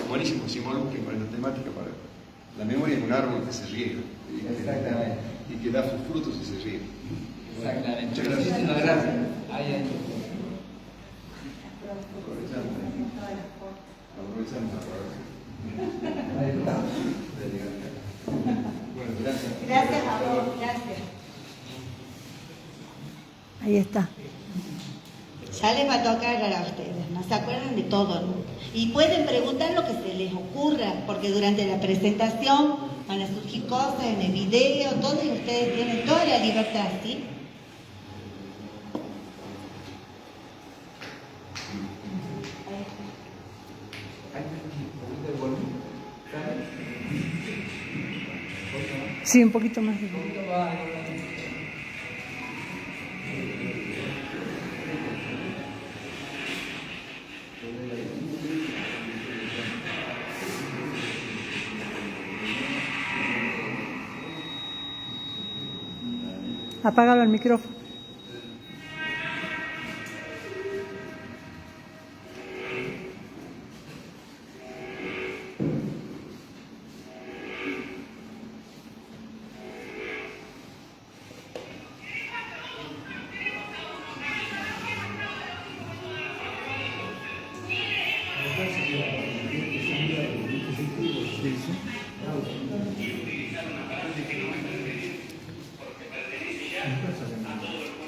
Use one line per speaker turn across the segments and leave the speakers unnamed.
buenísimo que se involucren con esta temática para la memoria de un árbol que se riega.
Exactamente.
Y que da sus frutos y se riega.
Exactamente.
Muchas gracias.
Muchísimas gracias.
Aprovechamos la palabra. Bueno, gracias.
Gracias a vos, gracias.
Ahí está.
Ya les va a tocar a ustedes, ¿no? Se acuerdan de todo, ¿no? Y pueden preguntar lo que se les ocurra, porque durante la presentación van a surgir cosas en el video, todo, y ustedes tienen toda la libertad, ¿sí?
Sí, un poquito más. Apágalo el micrófono.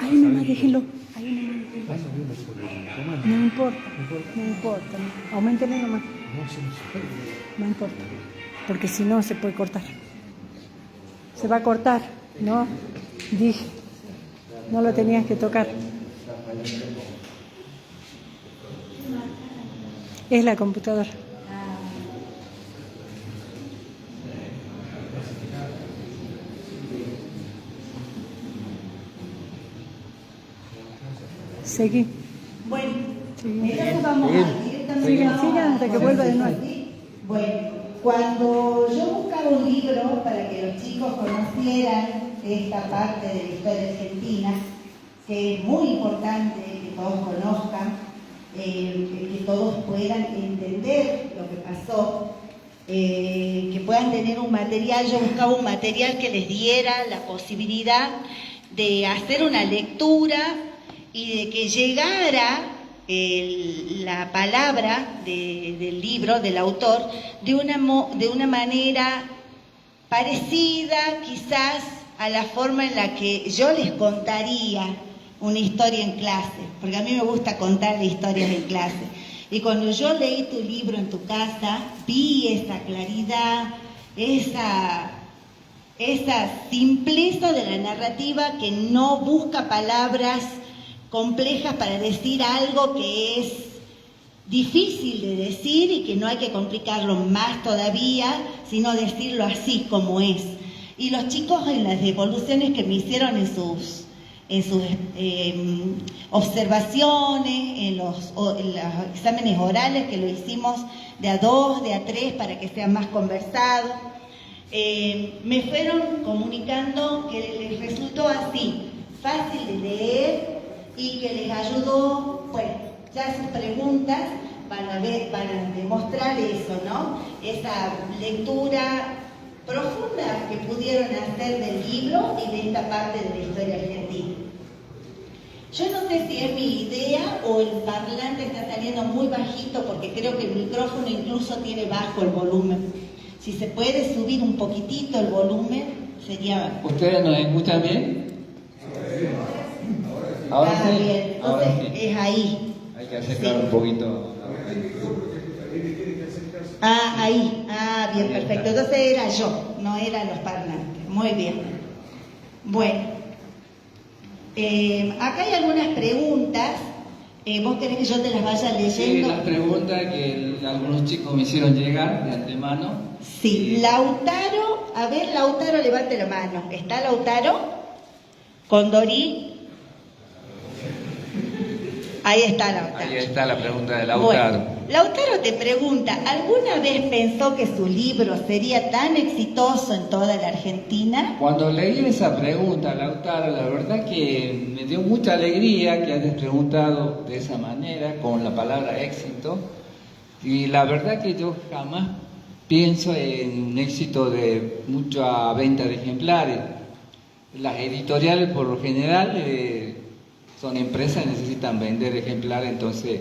Ahí nomás déjelo. Ahí nomás déjelo. No importa. No importa. Auméntele nomás. No importa. Porque si no se puede cortar. Se va a cortar. No. Dije. No lo tenías que tocar. Es la computadora. Seguí.
Bueno,
Seguí.
entonces vamos a directamente.
Sigan hasta que vuelva de nuevo.
Bueno, cuando yo buscaba un libro para que los chicos conocieran esta parte de la historia argentina, que es muy importante que todos conozcan, que todos puedan entender lo que pasó, que puedan tener un material, yo buscaba un material que les diera la posibilidad de hacer una lectura y de que llegara la palabra del libro, del autor, de una manera parecida quizás a la forma en la que yo les contaría una historia en clase, porque a mí me gusta contar historias en clase. Y cuando yo leí tu libro en tu casa, vi esa claridad, esa simpleza de la narrativa que no busca palabras complejas para decir algo que es difícil de decir y que no hay que complicarlo más todavía, sino decirlo así como es. Y los chicos en las devoluciones que me hicieron en sus observaciones, en los exámenes orales que lo hicimos de a 2, de a 3 para que sea más conversado, me fueron comunicando que les resultó así, fácil de leer y que les ayudó. Bueno, ya sus preguntas van a demostrar eso, ¿no? Esa lectura profunda que pudieron hacer del libro y de esta parte de la historia argentina. Yo no sé si es mi idea o el parlante está saliendo muy bajito, porque creo que el micrófono incluso tiene bajo el volumen. Si se puede subir un poquitito el volumen, sería...
¿Ustedes nos escuchan bien? Ahora sí.
Bien. Entonces,
Ahora sí.
es ahí.
Hay que acercar un poquito.
Ahí. Bien, perfecto. Entonces era yo, no eran los parlantes. Muy bien. Bueno, acá hay algunas preguntas. ¿Vos querés que yo te las vaya leyendo?
Sí, las preguntas que algunos chicos me hicieron llegar de antemano.
Sí, Lautaro, a ver, Lautaro, levante la mano. ¿Está Lautaro? ¿Condorí? Ahí está Lautaro.
Ahí está la pregunta de Lautaro.
Bueno, Lautaro te pregunta, ¿alguna vez pensó que su libro sería tan exitoso en toda la Argentina?
Cuando leí esa pregunta, Lautaro, la verdad que me dio mucha alegría que hayas preguntado de esa manera, con la palabra éxito, Y la verdad que yo jamás pienso en un éxito de mucha venta de ejemplares. Las editoriales por lo general son empresas que necesitan vender ejemplares, entonces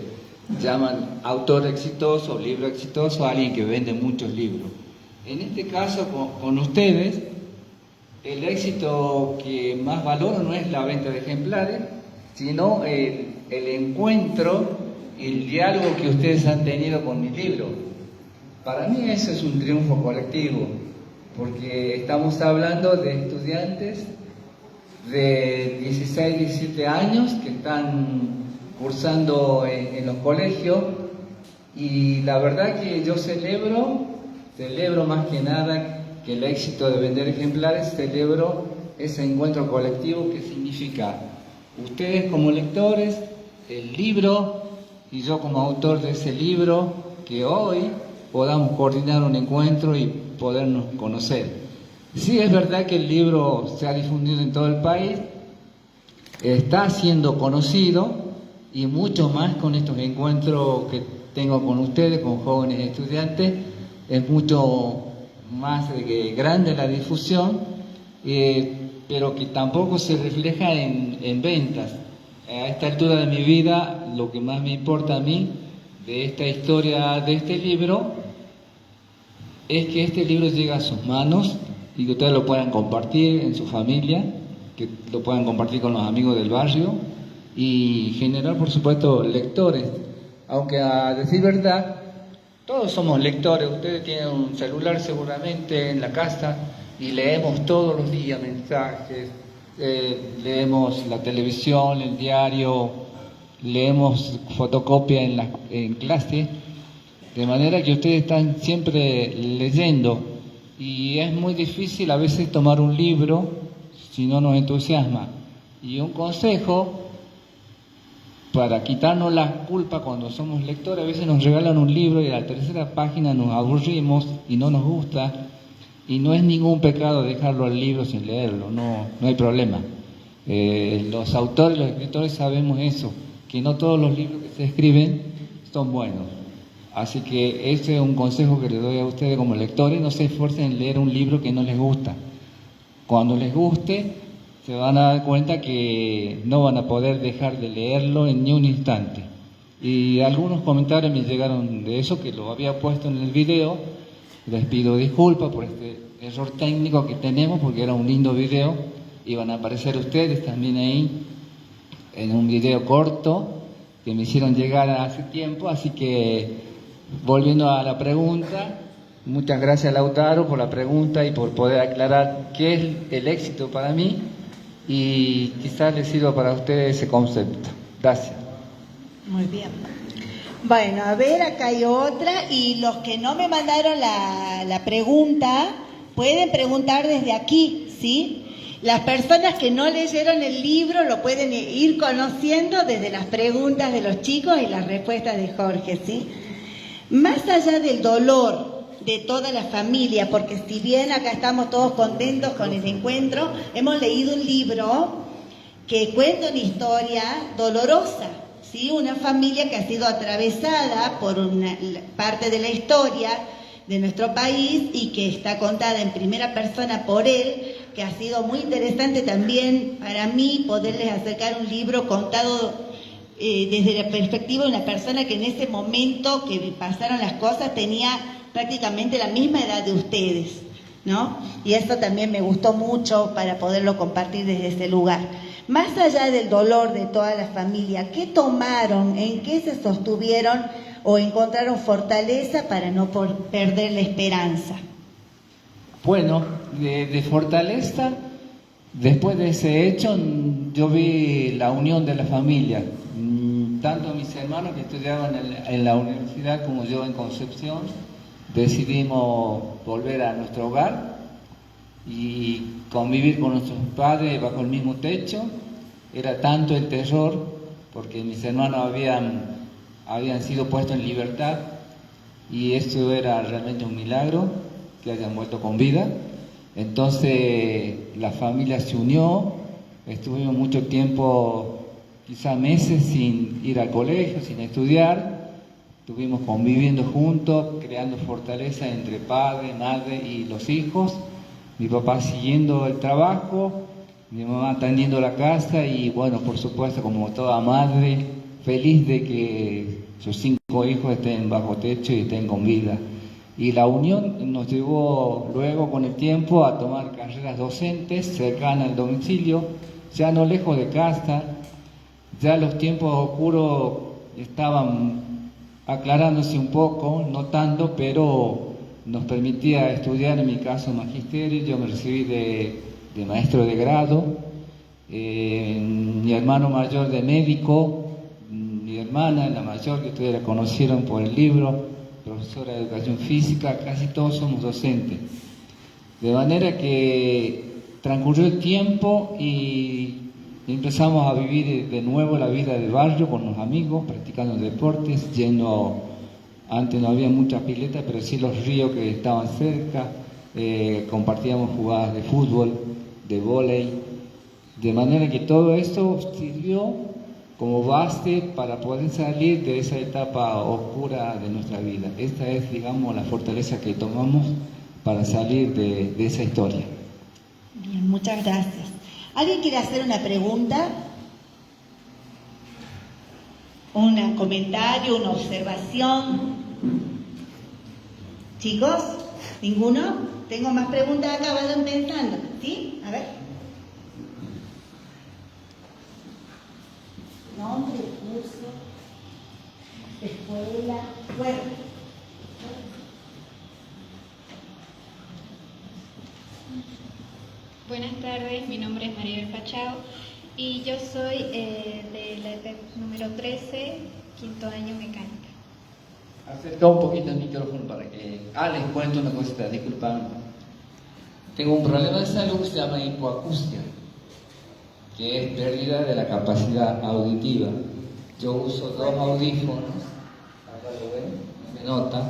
llaman autor exitoso, libro exitoso a alguien que vende muchos libros. En este caso, con ustedes, el éxito que más valoro no es la venta de ejemplares, sino el encuentro, el diálogo que ustedes han tenido con mi libro. Para mí eso es un triunfo colectivo, porque estamos hablando de estudiantes de 16, 17 años que están cursando en los colegios, y la verdad que yo celebro más que nada que el éxito de vender ejemplares, celebro ese encuentro colectivo que significa ustedes como lectores, el libro y yo como autor de ese libro, que hoy podamos coordinar un encuentro y podernos conocer. Sí, es verdad que el libro se ha difundido en todo el país, está siendo conocido, y mucho más con estos encuentros que tengo con ustedes, con jóvenes estudiantes, es mucho más grande la difusión, pero que tampoco se refleja en ventas. A esta altura de mi vida, lo que más me importa a mí de esta historia, de este libro, es que este libro llegue a sus manos y que ustedes lo puedan compartir en su familia, que lo puedan compartir con los amigos del barrio y generar, por supuesto, lectores. Aunque a decir verdad, todos somos lectores. Ustedes tienen un celular seguramente en la casa y leemos todos los días mensajes, leemos la televisión, el diario, leemos fotocopia en clase, de manera que ustedes están siempre leyendo, y es muy difícil a veces tomar un libro si no nos entusiasma. Y un consejo para quitarnos la culpa cuando somos lectores: a veces nos regalan un libro y a la tercera página nos aburrimos y no nos gusta, y no es ningún pecado dejarlo al libro sin leerlo, no hay problema. Los autores, los escritores sabemos eso, que no todos los libros que se escriben son buenos. Así que ese es un consejo que les doy a ustedes como lectores: no se esfuercen en leer un libro que no les gusta. Cuando les guste, se van a dar cuenta que no van a poder dejar de leerlo en ni un instante. Y algunos comentarios me llegaron de eso, que lo había puesto en el video. Les pido disculpas por este error técnico que tenemos, porque era un lindo video. Iban a aparecer ustedes también ahí en un video corto que me hicieron llegar hace tiempo. Así que, volviendo a la pregunta, muchas gracias, Lautaro, por la pregunta y por poder aclarar qué es el éxito para mí, y quizás les sirva para ustedes ese concepto. Gracias.
Muy bien. Bueno, a ver, acá hay otra, y los que no me mandaron la pregunta pueden preguntar desde aquí, ¿sí? Las personas que no leyeron el libro lo pueden ir conociendo desde las preguntas de los chicos y las respuestas de Jorge, ¿sí? Más allá del dolor de toda la familia, porque si bien acá estamos todos contentos con el encuentro, hemos leído un libro que cuenta una historia dolorosa, ¿sí? Una familia que ha sido atravesada por una parte de la historia de nuestro país y que está contada en primera persona por él, que ha sido muy interesante también para mí poderles acercar un libro contado desde la perspectiva de una persona que en ese momento que pasaron las cosas tenía prácticamente la misma edad de ustedes, ¿no? Y eso también me gustó mucho para poderlo compartir desde ese lugar. Más allá del dolor de toda la familia, ¿qué tomaron? ¿En qué se sostuvieron o encontraron fortaleza para no perder la esperanza?
Bueno, de fortaleza, después de ese hecho, yo vi la unión de la familia. Tanto mis hermanos que estudiaban en la universidad como yo en Concepción, decidimos volver a nuestro hogar y convivir con nuestros padres bajo el mismo techo. Era tanto el terror, porque mis hermanos habían sido puestos en libertad, y eso era realmente un milagro, que hayan vuelto con vida. Entonces la familia se unió, estuvimos mucho tiempo, quizá meses, sin ir al colegio, sin estudiar, estuvimos conviviendo juntos, creando fortaleza entre padre, madre y los hijos. Mi papá siguiendo el trabajo, mi mamá atendiendo la casa y bueno, por supuesto, como toda madre, feliz de que sus 5 hijos estén bajo techo y estén con vida. Y la unión nos llevó luego con el tiempo a tomar carreras docentes cercanas al domicilio, ya no lejos de casa. Ya los tiempos oscuros estaban aclarándose un poco, no tanto, pero nos permitía estudiar, en mi caso, magisterio. Yo me recibí de maestro de grado, mi hermano mayor de médico, mi hermana, la mayor, que ustedes la conocieron por el libro, profesora de educación física, casi todos somos docentes. De manera que transcurrió el tiempo y empezamos a vivir de nuevo la vida del barrio con los amigos, practicando deportes, antes no había muchas piletas, pero sí los ríos que estaban cerca, compartíamos jugadas de fútbol, de vóley, de manera que todo esto sirvió como base para poder salir de esa etapa oscura de nuestra vida. Esta es, digamos, la fortaleza que tomamos para salir de esa historia.
Bien, muchas gracias. ¿Alguien quiere hacer una pregunta? ¿Un comentario, una observación? ¿Chicos? ¿Ninguno? Tengo más preguntas acá, vayan pensando. ¿Sí? A ver. Nombre, curso, escuela, bueno.
Buenas tardes, mi nombre es Maribel Pachao y yo soy de la EPEP número 13, quinto año mecánica.
Acerca un poquito el micrófono para que... les cuento una cosita, disculpame. Tengo un problema de salud que se llama hipoacusia, que es pérdida de la capacidad auditiva. Yo uso 2 audífonos, acá lo ven, se nota,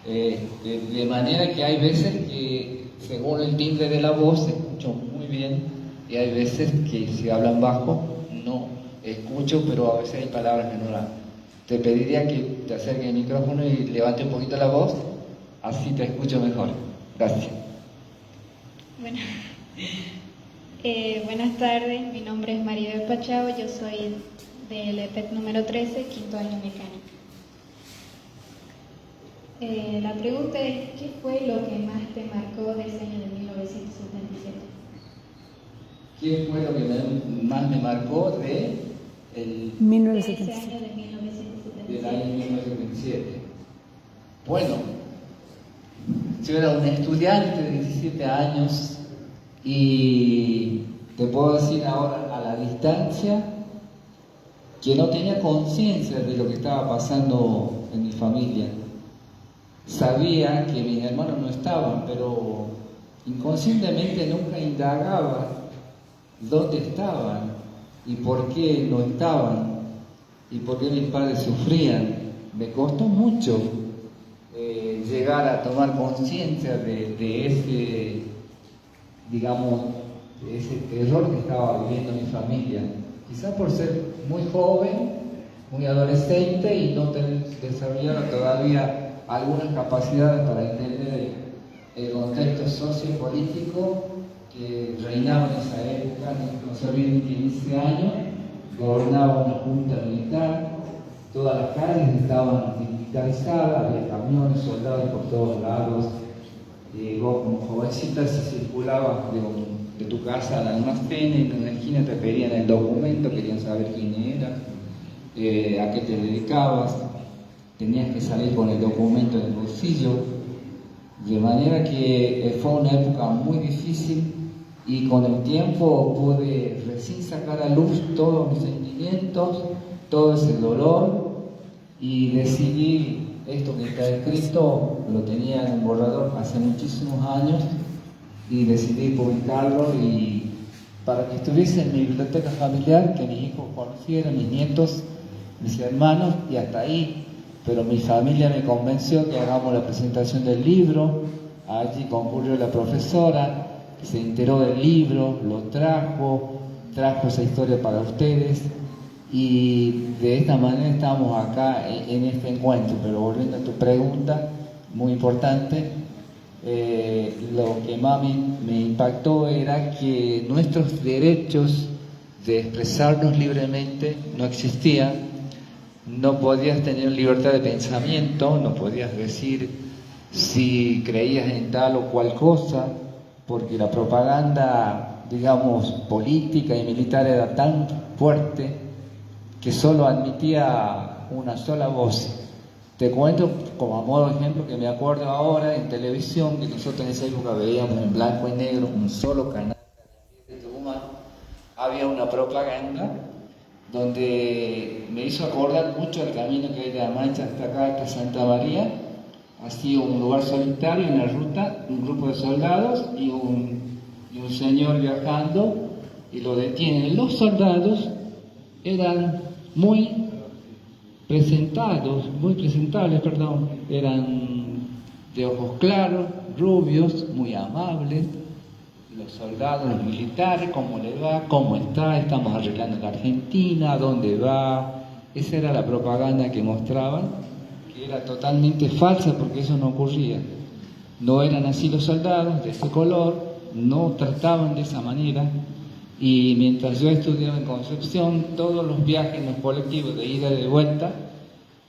de manera que hay veces que según el timbre de la voz se escucha muy bien y hay veces que si hablan bajo no escucho, pero a veces hay palabras que no las... Te pediría que te acerques el micrófono y levante un poquito la voz, así te escucho mejor. Gracias.
Bueno, buenas tardes, mi nombre es Maribel Pachao, yo soy del EPEP número 13, quinto año mecánica. La pregunta es, ¿qué fue lo que más te marcó de ese año de 1977?
¿Qué fue lo que más me marcó de ese
1977.
año de 1977?
del año 1977? Bueno, yo era un estudiante de 17 años y te puedo decir ahora a la distancia que no tenía conciencia de lo que estaba pasando en mi familia. Sabía que mis hermanos no estaban, pero inconscientemente nunca indagaba dónde estaban y por qué no estaban y por qué mis padres sufrían. Me costó mucho llegar a tomar conciencia de ese, digamos, de ese error que estaba viviendo mi familia. Quizás por ser muy joven, muy adolescente y no tener desarrollado todavía algunas capacidades para entender el contexto sociopolítico que reinaba en esa época. No se olviden que en ese año gobernaba una junta militar, todas las calles estaban militarizadas, había camiones, soldados por todos lados. Vos como jovencita si circulabas de tu casa al almacén, en una esquina te pedían el documento, querían saber quién eras, a qué te dedicabas. Tenías que salir con el documento en el bolsillo, de manera que fue una época muy difícil y con el tiempo pude recién sacar a luz todos mis sentimientos, todo ese dolor y decidí, esto que está escrito, lo tenía en un borrador hace muchísimos años y decidí publicarlo y para que estuviese en mi biblioteca familiar, que mis hijos conocieran, mis nietos, mis hermanos y hasta ahí. Pero mi familia me convenció que hagamos la presentación del libro. Allí concurrió la profesora, se enteró del libro, lo trajo esa historia para ustedes y de esta manera estamos acá en este encuentro. Pero volviendo a tu pregunta, muy importante, lo que más me impactó era que nuestros derechos de expresarnos libremente no existían. No podías tener libertad de pensamiento, no podías decir si creías en tal o cual cosa, porque la propaganda, digamos, política y militar era tan fuerte que solo admitía una sola voz. Te cuento como a modo de ejemplo que me acuerdo ahora en televisión, que nosotros en esa época veíamos en blanco y negro un solo canal de Tucumán. Había una propaganda donde me hizo acordar mucho el camino que hay de La Mancha hasta acá, hasta Santa María. Así un lugar solitario en la ruta, un grupo de soldados y un señor viajando, y lo detienen. Los soldados eran muy presentables, eran de ojos claros, rubios, muy amables. Los soldados, los militares, cómo le va, cómo está, estamos arreglando la Argentina, dónde va. Esa era la propaganda que mostraban, que era totalmente falsa porque eso no ocurría. No eran así los soldados, de este color, no trataban de esa manera. Y mientras yo estudiaba en Concepción, todos los viajes en los colectivos de ida y de vuelta,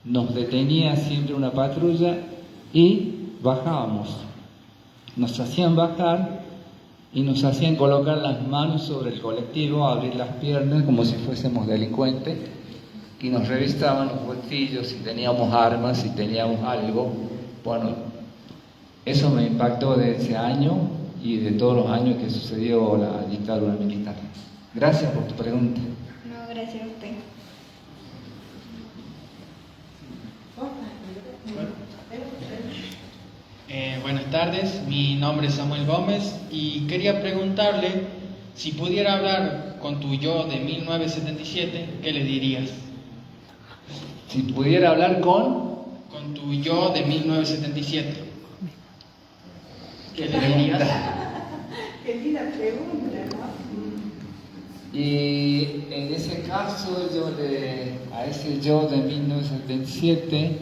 nos detenía siempre una patrulla y bajábamos. Nos hacían bajar y nos hacían colocar las manos sobre el colectivo, abrir las piernas como si fuésemos delincuentes, y nos revistaban los bolsillos si teníamos armas, si teníamos algo. Bueno, eso me impactó de ese año y de todos los años que sucedió la dictadura militar. Gracias por tu pregunta.
No, gracias a usted.
Buenas tardes, mi nombre es Samuel Gómez y quería preguntarle si pudiera hablar con tu yo de 1977, ¿qué le dirías?
Si pudiera hablar con
tu yo de 1977, ¿qué le dirías?
Qué linda pregunta, ¿no?
Y en ese caso, a ese yo de 1977,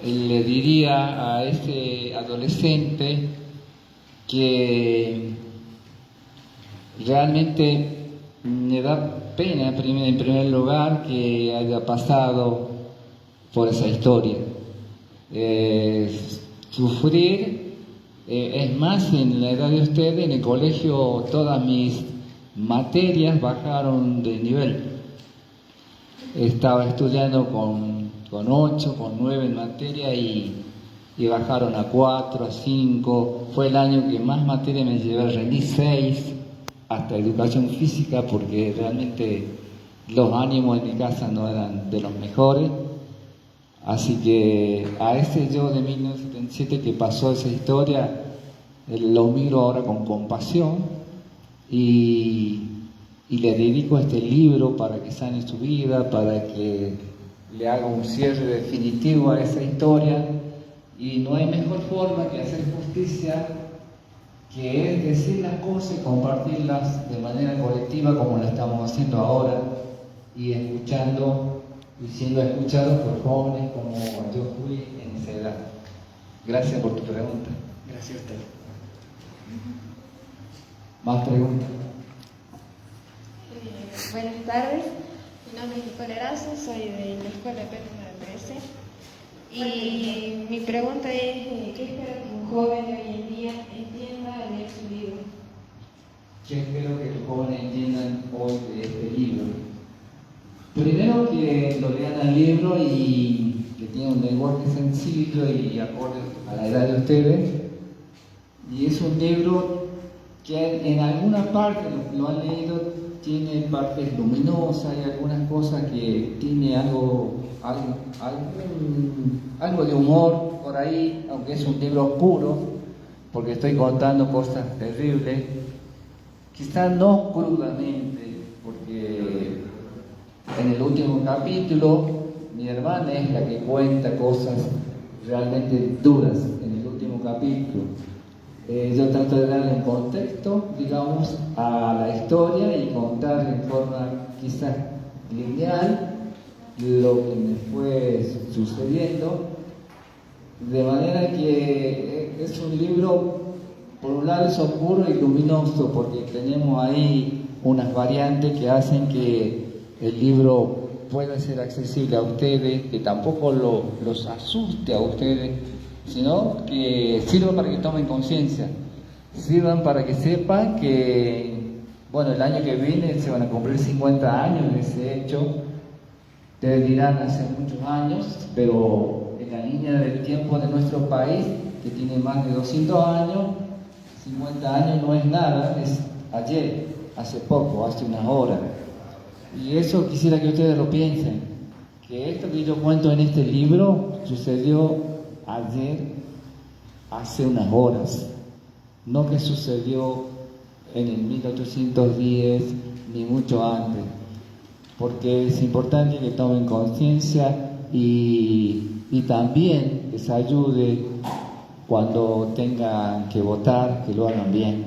le diría a ese adolescente que realmente me da pena, en primer lugar, que haya pasado por esa historia. Sufrir, es más, en la edad de ustedes, en el colegio, todas mis materias bajaron de nivel. Estaba estudiando con 8, con 9 en materia y bajaron a 4, a 5. Fue el año que más materia me llevé, rendí 6, hasta educación física, porque realmente los ánimos en mi casa no eran de los mejores. Así que a ese yo de 1977 que pasó esa historia, lo miro ahora con compasión y le dedico este libro para que sane su vida, para que le haga un cierre definitivo a esa historia. Y no hay mejor forma que hacer justicia, que es decir las cosas y compartirlas de manera colectiva como lo estamos haciendo ahora, y siendo escuchados por jóvenes como yo fui en esa edad. Gracias por tu pregunta.
Gracias a usted.
¿Más preguntas?
Buenas tardes, mi nombre es Nicole Erazo, soy de la escuela P número 13 y mi pregunta es, ¿qué espero que un joven de hoy en día entienda al leer su libro?
¿Qué espero que los jóvenes entiendan hoy de este libro? Primero, que lo lean al libro y que tenga un lenguaje sencillo y acorde a la edad de ustedes. Y es un libro que en alguna parte lo han leído, tiene partes luminosas, hay algunas cosas que tiene algo de humor por ahí, aunque es un libro oscuro, porque estoy contando cosas terribles, quizás no crudamente, porque en el último capítulo mi hermana es la que cuenta cosas realmente duras en el último capítulo. Yo trato de darle un contexto, digamos, a la historia y contar en forma quizás lineal lo que me fue sucediendo, de manera que es un libro, por un lado es oscuro y luminoso, porque tenemos ahí unas variantes que hacen que el libro pueda ser accesible a ustedes, que tampoco los asuste a ustedes, sino que sirva para que tomen conciencia, sirvan para que sepan que, bueno, el año que viene se van a cumplir 50 años de ese hecho. Ustedes dirán hace muchos años, pero en la línea del tiempo de nuestro país, que tiene más de 200 años, 50 años no es nada, es ayer, hace poco, hace unas horas. Y eso quisiera que ustedes lo piensen, que esto que yo cuento en este libro sucedió ayer, hace unas horas, no que sucedió en el 1810 ni mucho antes, porque es importante que tomen conciencia y también les ayude cuando tengan que votar, que lo hagan bien,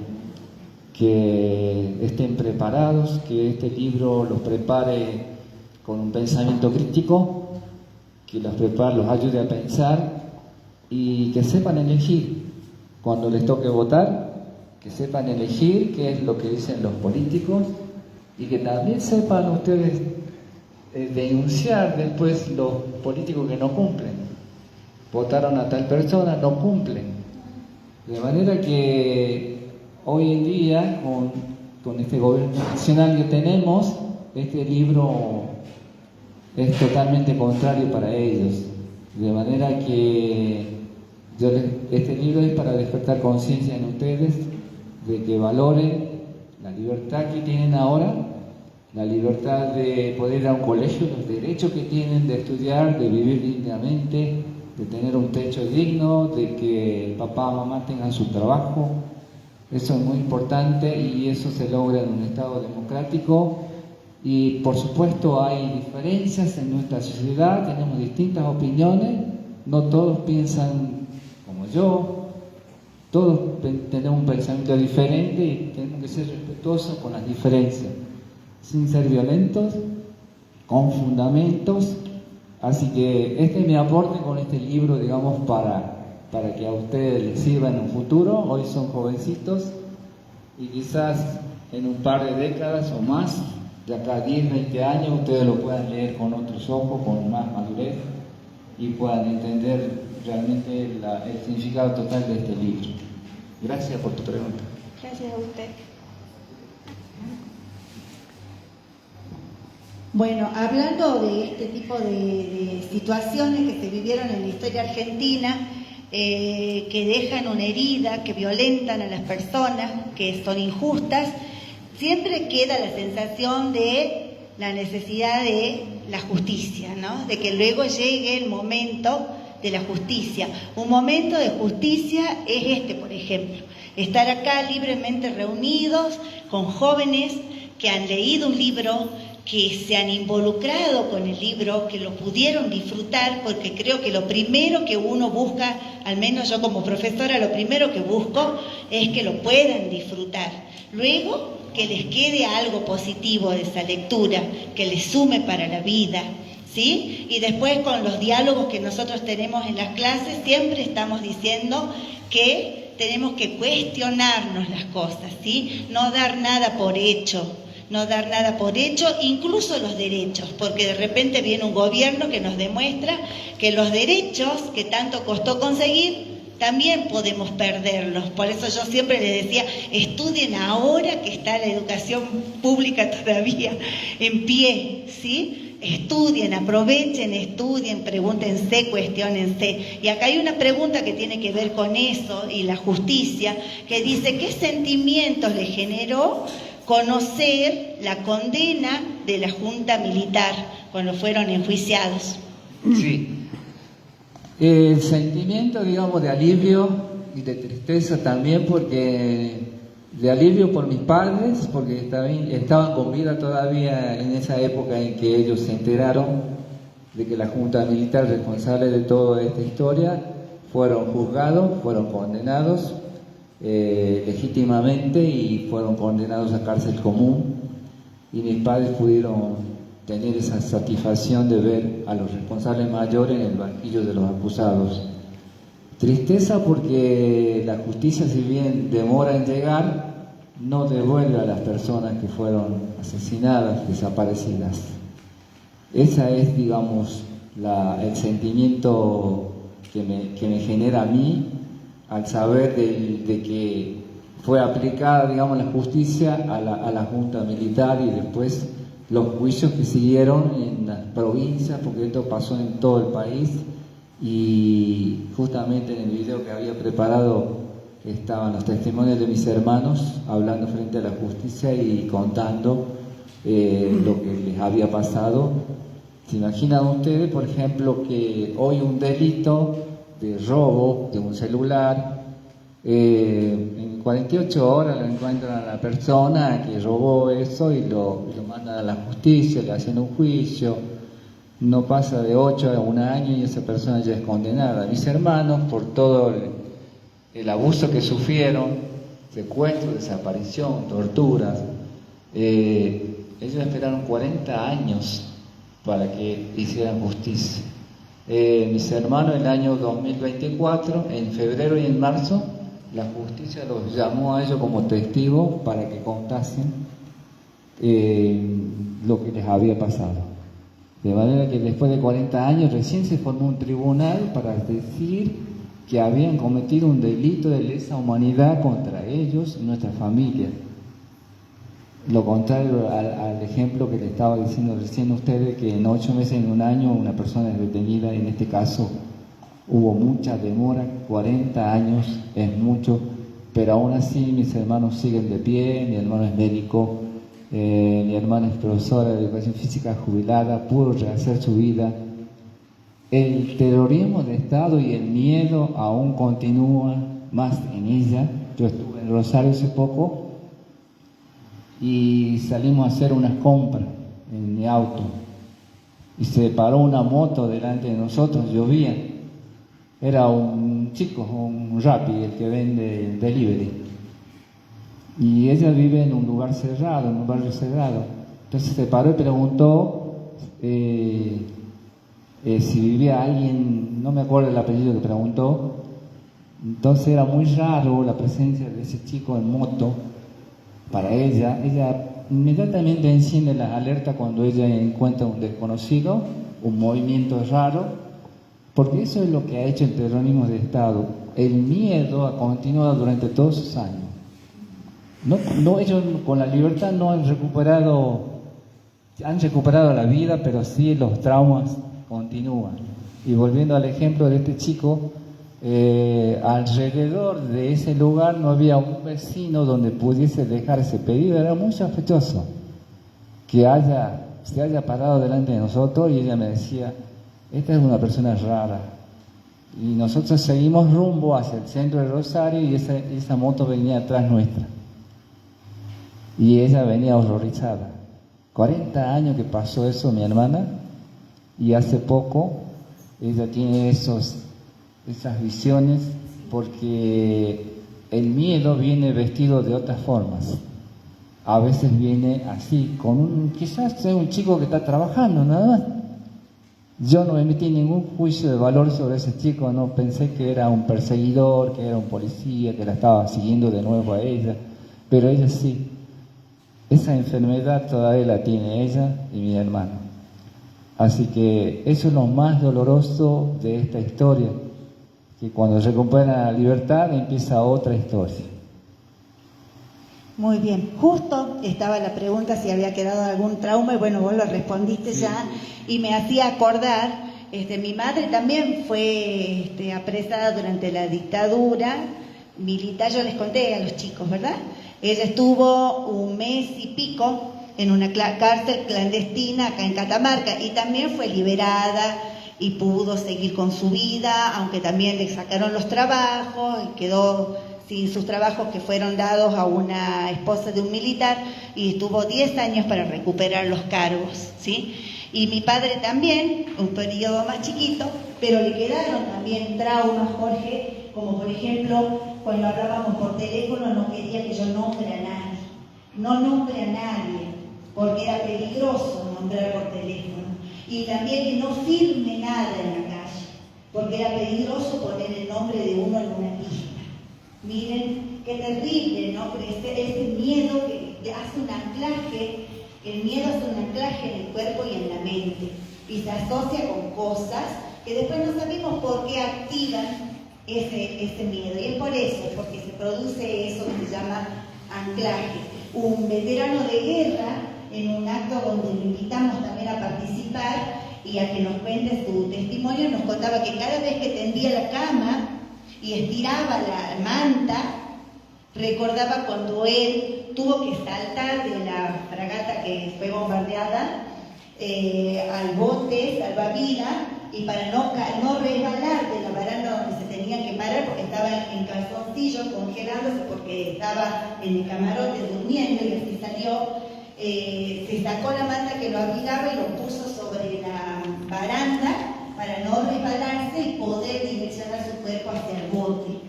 que estén preparados, que este libro los prepare con un pensamiento crítico, que los prepare, los ayude a pensar y que sepan elegir cuando les toque votar, que sepan elegir qué es lo que dicen los políticos y que también sepan ustedes denunciar después los políticos que no cumplen. Votaron a tal persona, no cumplen. De manera que hoy en día, con este gobierno nacional que tenemos, este libro es totalmente contrario para ellos. De manera que este libro es para despertar conciencia en ustedes, de que valoren la libertad que tienen ahora, la libertad de poder ir a un colegio, los derechos que tienen de estudiar, de vivir dignamente, de tener un techo digno, de que papá y mamá tengan su trabajo. Eso es muy importante y eso se logra en un Estado democrático. Y por supuesto hay diferencias en nuestra sociedad, tenemos distintas opiniones, no todos piensan como yo, todos tenemos un pensamiento diferente y tenemos que ser respetuosos con las diferencias, sin ser violentos, con fundamentos. Así que este es mi aporte con este libro, digamos, para que a ustedes les sirva en un futuro. Hoy son jovencitos y quizás en un par de décadas o más, de acá a 10, 20 años, ustedes lo puedan leer con otros ojos, con más madurez y puedan entender realmente el significado total de este libro. Gracias por tu pregunta.
Gracias a usted.
Bueno, hablando de este tipo de situaciones que se vivieron en la historia argentina, que dejan una herida, que violentan a las personas, que son injustas, siempre queda la sensación de la necesidad de la justicia, ¿no? De que luego llegue el momento de la justicia. Un momento de justicia es este, por ejemplo, estar acá libremente reunidos con jóvenes que han leído un libro, que se han involucrado con el libro, que lo pudieron disfrutar, porque creo que lo primero que uno busca, al menos yo como profesora, lo primero que busco es que lo puedan disfrutar. Luego, que les quede algo positivo de esa lectura, que les sume para la vida, ¿sí? Y después con los diálogos que nosotros tenemos en las clases, siempre estamos diciendo que tenemos que cuestionarnos las cosas, ¿sí? No dar nada por hecho. No dar nada por hecho, incluso los derechos, porque de repente viene un gobierno que nos demuestra que los derechos que tanto costó conseguir, también podemos perderlos. Por eso yo siempre les decía, estudien ahora que está la educación pública todavía en pie, ¿sí? Estudien, aprovechen, estudien, pregúntense, cuestionense. Y acá hay una pregunta que tiene que ver con eso y la justicia, que dice, ¿qué sentimientos le generó conocer la condena de la Junta Militar cuando fueron enjuiciados?
Sí. El sentimiento, digamos, de alivio y de tristeza también, porque de alivio por mis padres, porque estaban con vida todavía en esa época en que ellos se enteraron de que la Junta Militar responsable de toda esta historia fueron juzgados, fueron condenados legítimamente y fueron condenados a cárcel común, y mis padres pudieron tener esa satisfacción de ver a los responsables mayores en el banquillo de los acusados. Tristeza porque la justicia, si bien demora en llegar, no devuelve a las personas que fueron asesinadas, desaparecidas. Esa es, digamos, el sentimiento que me genera a mí al saber de que fue aplicada, digamos, la justicia a la junta militar y después los juicios que siguieron en las provincias, porque esto pasó en todo el país. Y justamente en el video que había preparado estaban los testimonios de mis hermanos hablando frente a la justicia y contando lo que les había pasado. ¿Se imaginan ustedes, por ejemplo, que hoy un delito de robo de un celular, en 48 horas lo encuentran a la persona que robó eso y lo mandan a la justicia, le hacen un juicio, no pasa de 8 a 1 año y esa persona ya es condenada? Mis hermanos, por todo el abuso que sufrieron, secuestro, desaparición, torturas, ellos esperaron 40 años para que hicieran justicia. Mis hermanos, en el año 2024, en febrero y en marzo, la justicia los llamó a ellos como testigos para que contasen lo que les había pasado. De manera que después de 40 años recién se formó un tribunal para decir que habían cometido un delito de lesa humanidad contra ellos y nuestra familia. Lo contrario al ejemplo que le estaba diciendo recién a ustedes, que en 8 meses, en 1 año, una persona es detenida. En este caso hubo mucha demora, 40 años es mucho, pero aún así mis hermanos siguen de pie. Mi hermano es médico, mi hermana es profesora de educación física jubilada, pudo rehacer su vida. El terrorismo de Estado y el miedo aún continúa más en ella. Yo estuve en Rosario hace poco y salimos a hacer unas compras en mi auto y se paró una moto delante de nosotros, llovía. Era un chico, un Rappi, el que vende delivery. Y ella vive en un lugar cerrado, en un barrio cerrado. Entonces se paró y preguntó si vivía alguien, no me acuerdo el apellido que preguntó. Entonces era muy raro la presencia de ese chico en moto para ella. Ella inmediatamente enciende las alertas cuando ella encuentra un desconocido, un movimiento raro, porque eso es lo que ha hecho el terrorismo de Estado. El miedo ha continuado durante todos esos años. No, ellos con la libertad no han recuperado la vida, pero sí los traumas continúan. Y volviendo al ejemplo de este chico, alrededor de ese lugar no había un vecino donde pudiese dejar ese pedido. Era muy sospechoso que se haya parado delante de nosotros, y ella me decía: esta es una persona rara. Y nosotros seguimos rumbo hacia el centro de Rosario y esa moto venía atrás nuestra. Y ella venía horrorizada. 40 años que pasó eso, mi hermana, y hace poco ella tiene esas visiones, porque el miedo viene vestido de otras formas. A veces viene así, quizás sea un chico que está trabajando, nada más. Yo no emití ningún juicio de valor sobre ese chico, no pensé que era un perseguidor, que era un policía, que la estaba siguiendo de nuevo a ella, pero ella sí. Esa enfermedad todavía la tiene ella y mi hermano. Así que eso es lo más doloroso de esta historia, que cuando recuperan la libertad empieza otra historia.
Muy bien, justo estaba la pregunta si había quedado algún trauma, y bueno, vos lo respondiste ya, y me hacía acordar, mi madre también fue apresada durante la dictadura militar. Yo les conté a los chicos, ¿verdad? Ella estuvo 1 mes y pico en una cárcel clandestina acá en Catamarca, y también fue liberada y pudo seguir con su vida, aunque también le sacaron los trabajos y quedó sin sus trabajos, que fueron dados a una esposa de un militar, y estuvo 10 años para recuperar los cargos, ¿sí? Y mi padre también, un periodo más chiquito, pero le quedaron también traumas, Jorge, como por ejemplo, cuando hablábamos por teléfono, no quería que yo nombre a nadie, no nombre a nadie, porque era peligroso nombrar por teléfono, y también que no firme nada en la calle, porque era peligroso poner el nombre de uno en una lista. Miren, qué terrible, ¿no? Ese miedo que hace un anclaje, el miedo hace un anclaje en el cuerpo y en la mente, y se asocia con cosas que después no sabemos por qué activan ese miedo. Y es por eso, porque se produce eso que se llama anclaje. Un veterano de guerra, en un acto donde lo invitamos también a participar y a que nos cuente su testimonio, nos contaba que cada vez que tendía la cama y estiraba la manta, recordaba cuando él tuvo que saltar de la fragata que fue bombardeada al bote salvavidas, y para no resbalar de la baranda donde se tenía que parar, porque estaba en calzoncillos congelándose, porque estaba en el camarote durmiendo, y así salió, se sacó la manta que lo abrigaba y lo puso sobre la baranda para no resbalarse y poder direccionar su cuerpo hacia el bote.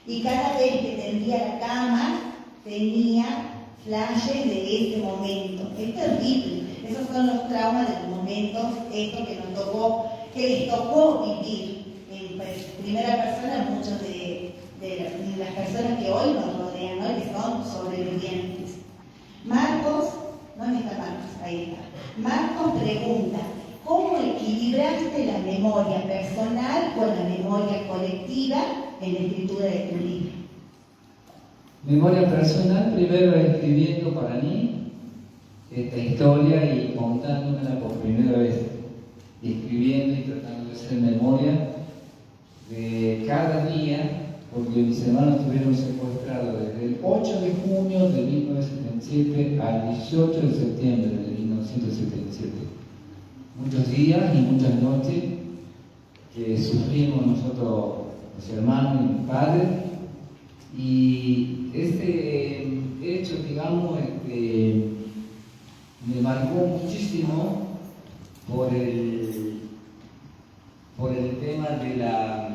Y cada vez que tendía la cama tenía flashes de ese momento. Es terrible. Esos son los traumas de los momentos, esto que nos tocó, que les tocó vivir en primera persona a muchos de las personas que hoy nos rodean, ¿no? Que son sobrevivientes. Marcos, ¿dónde está Marcos? Ahí está. Marcos pregunta: ¿cómo equilibraste la memoria personal con la memoria colectiva en la escritura de tu libro?
Memoria personal, primero escribiendo para mí esta historia y contándomela por primera vez, escribiendo y tratando de hacer memoria de cada día, porque mis hermanos estuvieron secuestrados desde el 8 de junio de 1977 al 18 de septiembre de 1977. Muchos días y muchas noches que sufrimos nosotros, los hermanos y mis padres, y este hecho, digamos, me marcó muchísimo por el tema de ya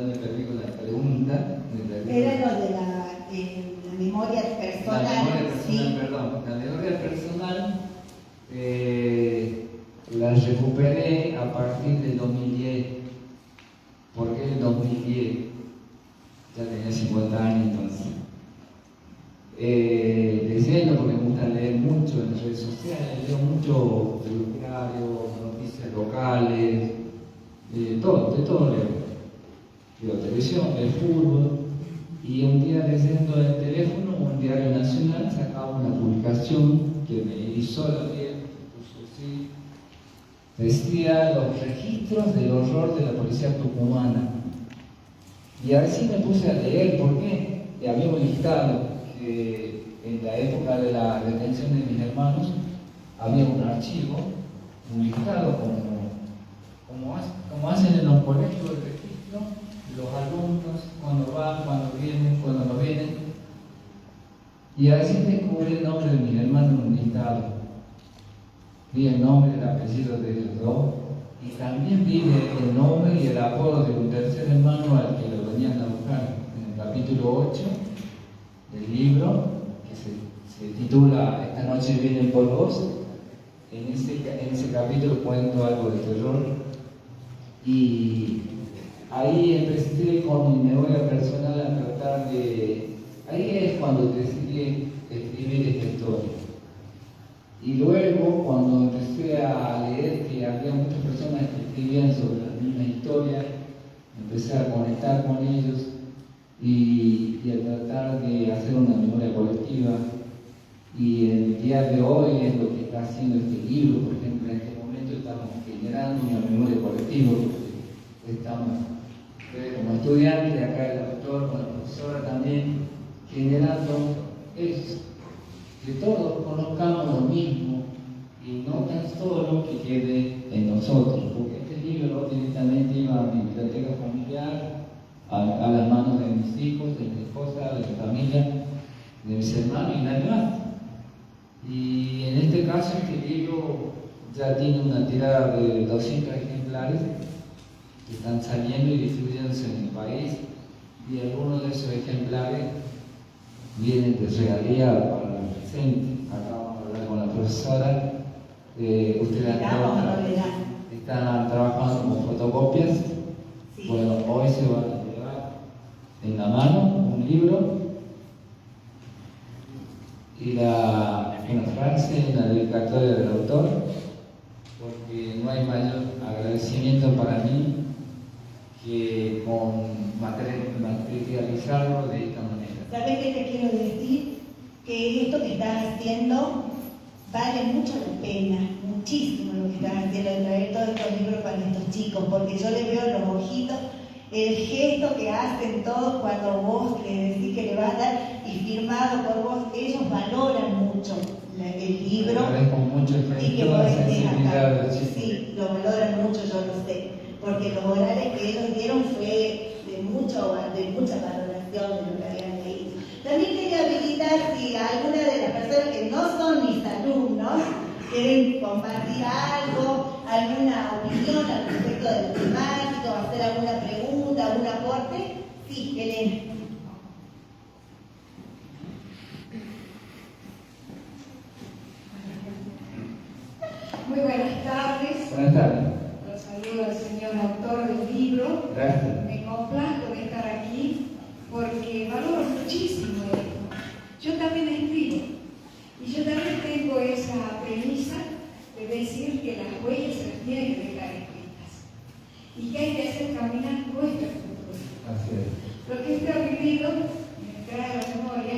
me perdí con la pregunta.
Era lo de la memoria personal.
La memoria personal,
sí.
perdón. La memoria personal la recuperé a partir del 2010. ¿Por qué el 2010? Ya tenía 50 años entonces. Leyendo, porque me gusta leer mucho en las redes sociales, leo mucho diarios, noticias locales, de todo leo. Leo televisión, leo fútbol, y un día leyendo el teléfono, un diario nacional sacaba una publicación que me erizó la piel, puso así, decía los registros del horror de la policía tucumana. Y así me puse a leer, ¿por qué? Y habíamos listado que en la época de la detención de mis hermanos había un archivo, un listado como hacen en los colegios de registro, los alumnos, cuando van, cuando vienen, cuando no vienen. Y así descubrí el nombre de mis hermanos en un listado. Vi el nombre y el apellido de ellos dos, y también vi el nombre y el apodo de un tercer hermano al que lo venían a buscar en el capítulo 8 del libro, que se titula Esta noche vienen por vos. En ese capítulo cuento algo de terror, y ahí empecé con mi memoria personal a tratar de... Ahí es cuando decidí escribir esta historia. Y luego, cuando empecé a leer que había muchas personas que escribían sobre la misma historia, empecé a conectar con ellos y a tratar de hacer una memoria colectiva. Y el día de hoy es lo que está haciendo este libro. Por ejemplo, en este momento estamos generando una memoria colectiva, porque estamos como estudiantes, acá el doctor, con la profesora también, generando eso, que todos conozcamos lo mismo y no tan solo que quede en nosotros, porque este libro directamente iba a mi biblioteca familiar, a las manos de mis hijos, de mi esposa, de mi familia, de mis hermanos y nadie más. Y en este caso este libro ya tiene una tirada de 200 ejemplares que están saliendo y distribuyéndose en el país, y algunos de esos ejemplares vienen de regalía para los presentes. Acabamos de hablar con la profesora. Ustedes están trabajando con fotocopias.
Sí.
Bueno, hoy se van a llevar en la mano un libro y una frase, una dedicatoria del autor, porque no hay mayor agradecimiento para mí que con materializarlo de esta manera.
¿Sabes qué te quiero decir? Que esto que estás haciendo vale mucho la pena, muchísimo lo que estás haciendo, de traer todos estos libros para estos chicos, porque yo les veo en los ojitos el gesto que hacen todos cuando vos les decís que le vas a dar y firmado por vos, ellos valoran mucho el libro.
Agradezco mucho el
Y que
gesto,
vos
la
estés
sensibilidad
acá.
de los chicos.
Sí, lo valoran mucho, yo lo sé, porque los orales que ellos dieron fue de mucha valoración de lo que habían leído. También quería habilitar si alguna de las personas que no son mis alumnos quieren compartir algo, alguna opinión al respecto del temático, hacer alguna pregunta, algún aporte. Sí, Elena.
Muy buenas tardes.
Buenas tardes.
Los saludo al señor autor del libro.
Gracias.
Me complazco de estar aquí porque valoro muchísimo esto. Yo también escribo y yo también tengo esa premisa de decir que las huellas se las tienen que dejar escritas y que hay que hacer caminar nuestra cultura.
Así es.
Lo que usted ha vivido, me trae a la memoria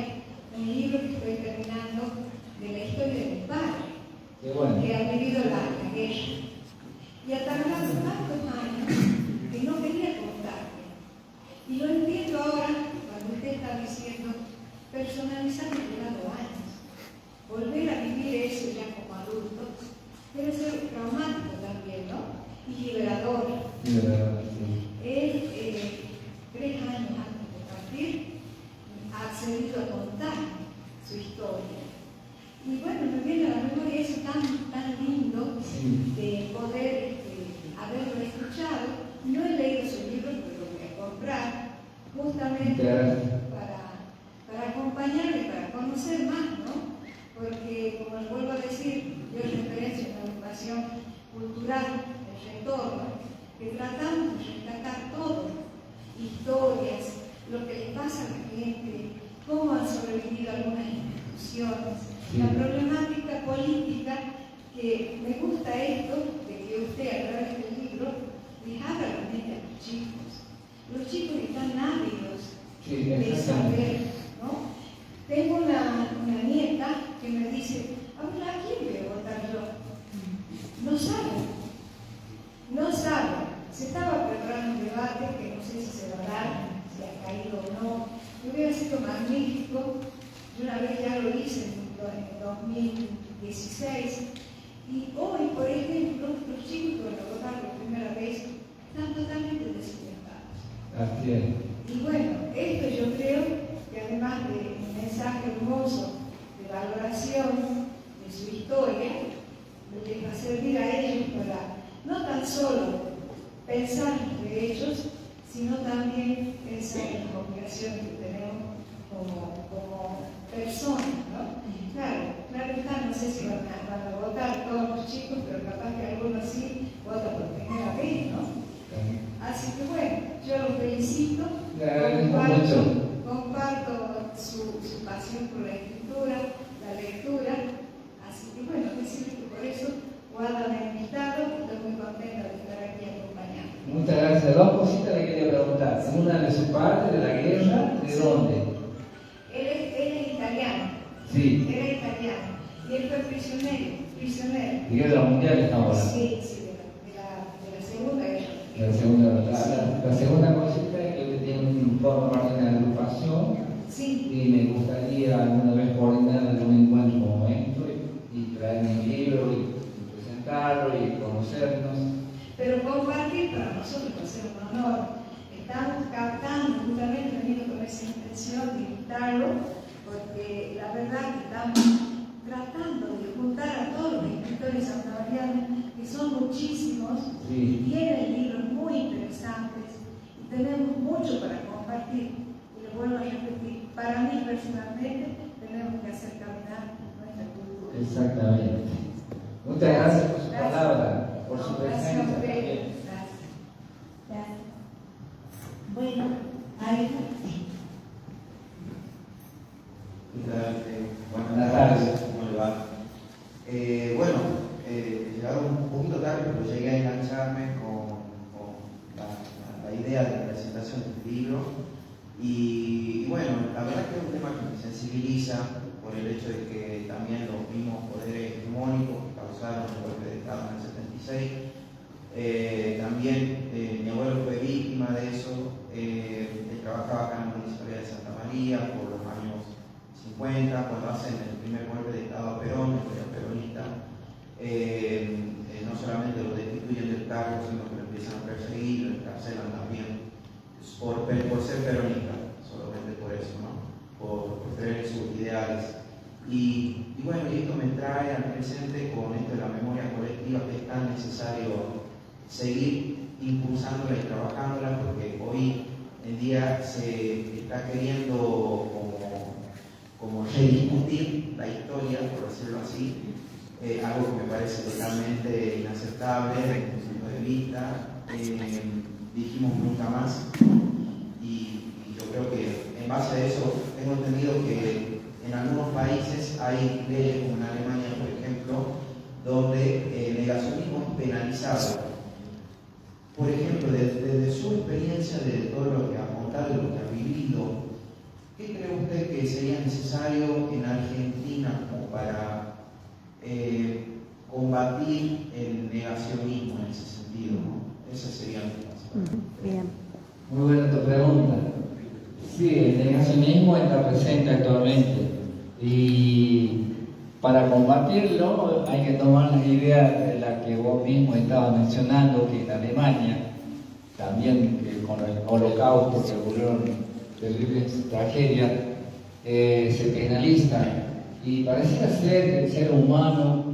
un libro que estoy terminando de la historia de mi padre.
Qué bueno.
Que ha vivido la guerra y ha tardado tantos años que no quería contarme. Y lo entiendo ahora cuando usted está diciendo personalizar durante años. Volver a vivir eso ya como adulto debe ser traumático también, ¿no? Y liberador. Él, 3 años antes de partir, ha accedido a contar su historia. Y bueno, me viene a la memoria eso tan lindo de poder haberlo escuchado. No he leído su libro, pero lo voy a comprar justamente para acompañarle, para conocer más, ¿no? Porque, como les vuelvo a decir, yo referencio a la educación cultural, el retorno, que tratamos de rescatar todo, historias, lo que le pasa a la gente, cómo han sobrevivido algunas instituciones. La problemática política, que me gusta esto, de que usted a través del libro les abra la mente a los chicos. Los chicos están ávidos de saber, ¿no? Tengo una nieta que me dice, ¿a quién voy a votar yo? No sabe. Se estaba preparando un debate que no sé si se va a dar, si ha caído o no. Hubiera sido magnífico. Yo una vez ya lo hice en 2016 y hoy, por ejemplo, los chicos que van a votar por primera vez están totalmente desorientados.
Así es.
Y bueno, esto yo creo que además de un mensaje hermoso de valoración de su historia, les va a servir a ellos para no tan solo pensar de ellos, sino también pensar en las obligaciones que tenemos como personas, ¿no? Claro está, no sé si van a votar todos los chicos, pero capaz que algunos sí votan por primera vez, ¿no? Así que bueno, yo los felicito, comparto su pasión por la escritura, la lectura, así que bueno, decirles que por eso Guada me ha invitado, estoy muy contenta de estar aquí acompañando.
Muchas gracias. 2 cositas le quería preguntar. Una de su parte, de la guerra, ¿de dónde?
Él es italiano.
Sí.
Era italiano. Y él fue prisionero.
¿De guerra mundial estamos hablando?
Sí, de la Segunda Guerra.
La segunda cosita es que usted forma parte de la agrupación.
Sí.
Y me gustaría alguna vez coordinar algún encuentro como esto y traer mi libro y presentarlo y conocernos.
Pero compartir para nosotros va a ser un honor. Estamos captando, justamente venido con esa intención de invitarlo, porque la verdad que estamos tratando de juntar a todos los escritores santanderianos, que son muchísimos, y tienen libros muy interesantes, y tenemos mucho para compartir. Y les vuelvo a repetir, para mí personalmente tenemos que hacer caminar nuestra cultura.
Exactamente. Muchas gracias por su palabra, por su
Gracias a
presencia
usted.
también.
Gracias. Bueno, ahí.
Buenas tardes, ¿cómo le va? Bueno, llegado un poquito tarde, pero llegué a engancharme con la idea de la presentación de este libro. Y bueno, la verdad que es un tema que me sensibiliza por el hecho de que también los mismos poderes hegemónicos que causaron el golpe de Estado en el 76. También mi abuelo fue víctima de eso. Él trabajaba acá en la Municipalidad de Santa María por los años 50, cuando hacen el primer golpe de Estado a Perón, el peronista. No solamente lo destituyen del cargo, sino que lo empiezan a perseguir, lo encarcelan también por ser peronista, solamente por eso, ¿no? Por creer en sus ideales. Y bueno, y esto me trae al presente con esto de la memoria colectiva, que es tan necesario seguir impulsándola y trabajándola, porque hoy en día se está queriendo como rediscutir la historia, por decirlo así, algo que me parece totalmente inaceptable desde mi punto de vista. Dijimos nunca más, y yo creo que en base a eso hemos entendido que en algunos países hay leyes, como en Alemania, por ejemplo, donde el negacionismo es penalizado. Por ejemplo, desde su experiencia, de todo lo que ha contado, de lo que ha vivido, ¿qué cree usted que sería necesario en Argentina como para combatir el negacionismo en ese sentido, ¿no? Esa sería mi respuesta.
Bien.
Muy buena tu pregunta. Sí, el negacionismo está presente actualmente y para combatirlo hay que tomar las ideas de las que vos mismo estabas mencionando, que en Alemania, también que con el Holocausto, que ocurrieron terribles tragedias, se penaliza. Y pareciera ser que el ser humano,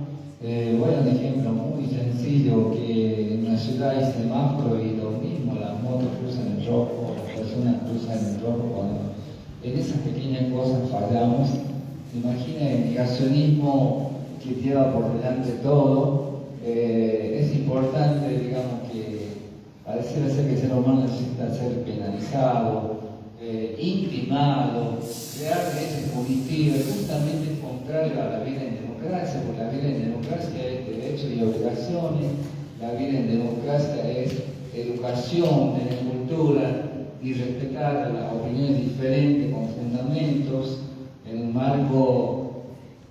bueno, un ejemplo muy sencillo, que en una ciudad hay semáforo y lo mismo, las motos cruzan en rojo, las personas cruzan en rojo, cuando en esas pequeñas cosas fallamos. Imagina el negacionismo que lleva por delante todo. Es importante, digamos, que pareciera ser que el ser humano necesita ser penalizado, intimado, crear leyes punitivas, justamente contrario a la vida en democracia, porque la vida en democracia es derechos y obligaciones, la vida en democracia es educación, tener cultura y respetar las opiniones diferentes con fundamentos en un marco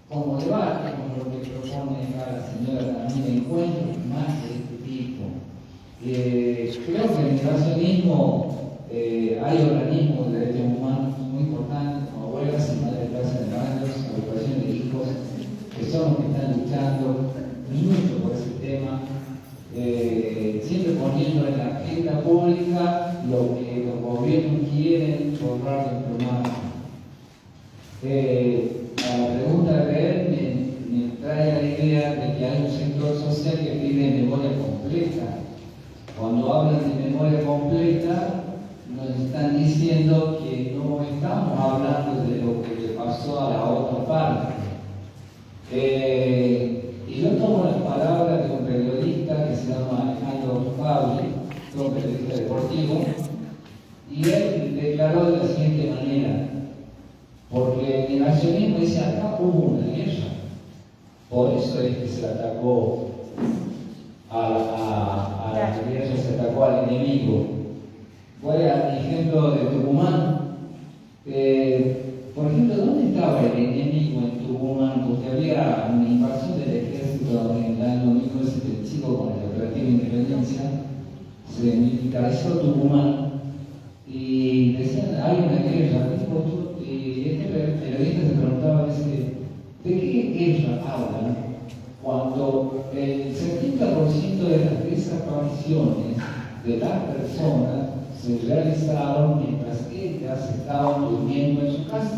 como debate, como lo que propone acá la señora también, encuentros más de este tipo. Creo que en el negacionismo hay organismos de derechos humanos muy importantes, como huelgas y madres de plaza de baños, agrupación de hijos, que son los que están luchando mucho por ese tema, siempre poniendo en la agenda pública lo que los gobiernos quieren borrar de plumaje. La pregunta de él me trae la idea de que hay un sector social que pide memoria completa. Cuando hablan de memoria completa, nos están diciendo que no estamos hablando de lo que le pasó a la otra parte. Y yo tomo las palabras de un periodista que se llama Alejandro Pabli, un periodista deportivo, y él declaró de la siguiente manera: porque el negacionismo dice, acá hubo una guerra, por eso es que se atacó a la guerra, se atacó al enemigo. Voy al ejemplo de Tucumán. Por ejemplo, ¿dónde estaba el enemigo en Tucumán? Porque había una invasión del ejército en el año 1975 con el operativo Independencia, se militarizó Tucumán y decían, hay una guerra. Y este periodista se preguntaba, dice, ¿de qué guerra hablan cuando el 70% de las desapariciones de las personas se realizaron mientras ellas estaban durmiendo en su casa?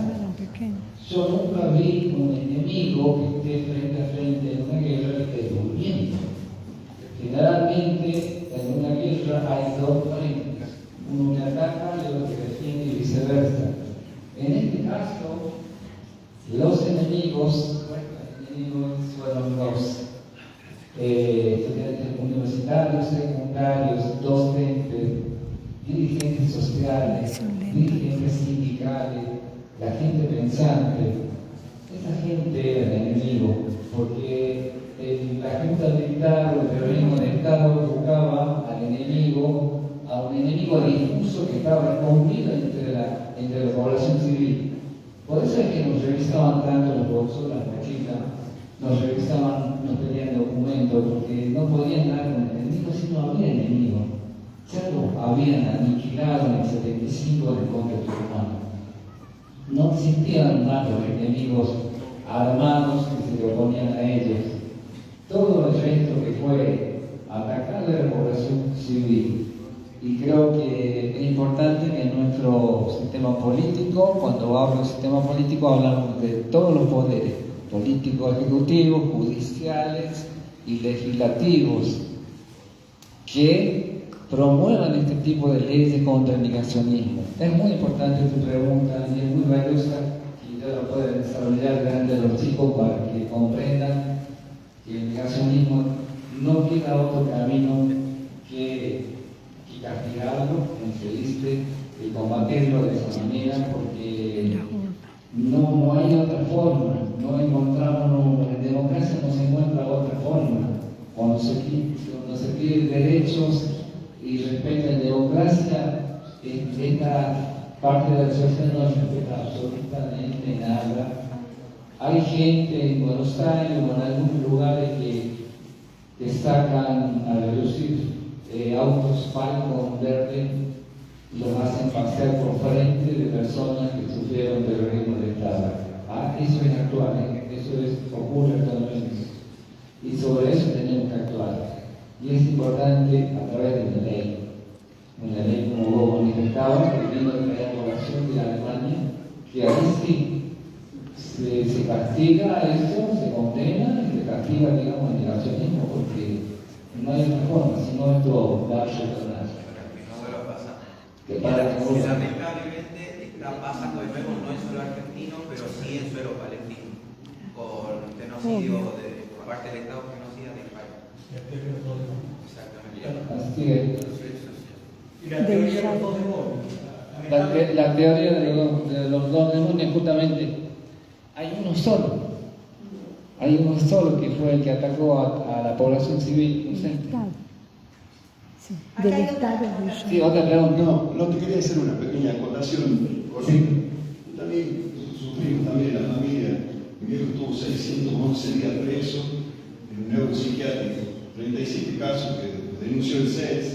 Yo nunca vi un enemigo que esté frente a frente en una guerra que esté durmiendo. Generalmente en una guerra hay dos frentes, uno que ataca y otro que defiende y viceversa. En este caso, los enemigos fueron los estudiantes universitarios, secundarios, docentes, dirigentes sociales, dirigentes sindicales, la gente pensante. Esa gente era el enemigo, porque la Junta Militar o el terrorismo del Estado buscaba al enemigo, a un enemigo difuso que estaba escondido entre la población civil. Por eso es que nos revisaban tanto los bolsos, las mochilas, nos revisaban, nos pedían documentos, porque no podían dar con el enemigo si no había enemigo. Ya lo habían aniquilado en el 75 del contra turcomano. No existían más los enemigos armados que se le oponían a ellos. Todo el resto que fue atacar a la población civil. Y creo que es importante que en nuestro sistema político, cuando hablo de sistema político, hablamos de todos los poderes, políticos, ejecutivos, judiciales y legislativos, que promuevan este tipo de leyes contra el negacionismo. Es muy importante tu pregunta y es muy valiosa y ya lo pueden desarrollar delante de los chicos para que comprendan que el negacionismo no queda otro camino que castigarlo, como se dice, y combatirlo de esa manera, porque no hay otra forma, no encontramos, en democracia no se encuentra otra forma. Cuando se piden derechos y respeta en democracia, esta parte de la sociedad no respeta absolutamente nada. Hay gente en Buenos Aires o en algunos lugares que sacan a reducir autos Falcon verde y los hacen pasear por frente de personas que sufrieron terrorismo de Estado. Eso es actual, ocurre actualmente. Y sobre eso tenemos que actuar. Y es importante a través de una ley como vos manifestabas, que vino de la población de Alemania, que ahí sí se castiga eso, se condena y se castiga, digamos, el negacionismo, porque no hay otra forma, sino esto va a retornar.
Y lamentablemente está pasando de nuevo, no en suelo argentino, pero sí en suelo palestino, con genocidio por parte del Estado, genocida de Israel. Exactamente.
Así es.
Y la teoría de los dos demonios.
La teoría de los dos demonios, justamente, hay uno solo. Hay uno solo que fue el que atacó a la población civil inocente.
Sí, del Estado de Israel.
Sí, otra pregunta.
No, te quería hacer una pequeña acotación.
Sí.
También sufrimos también en la familia. Mi viejo estuvo 611 días preso en un neuropsiquiátrico, 37 casos que denunció el CES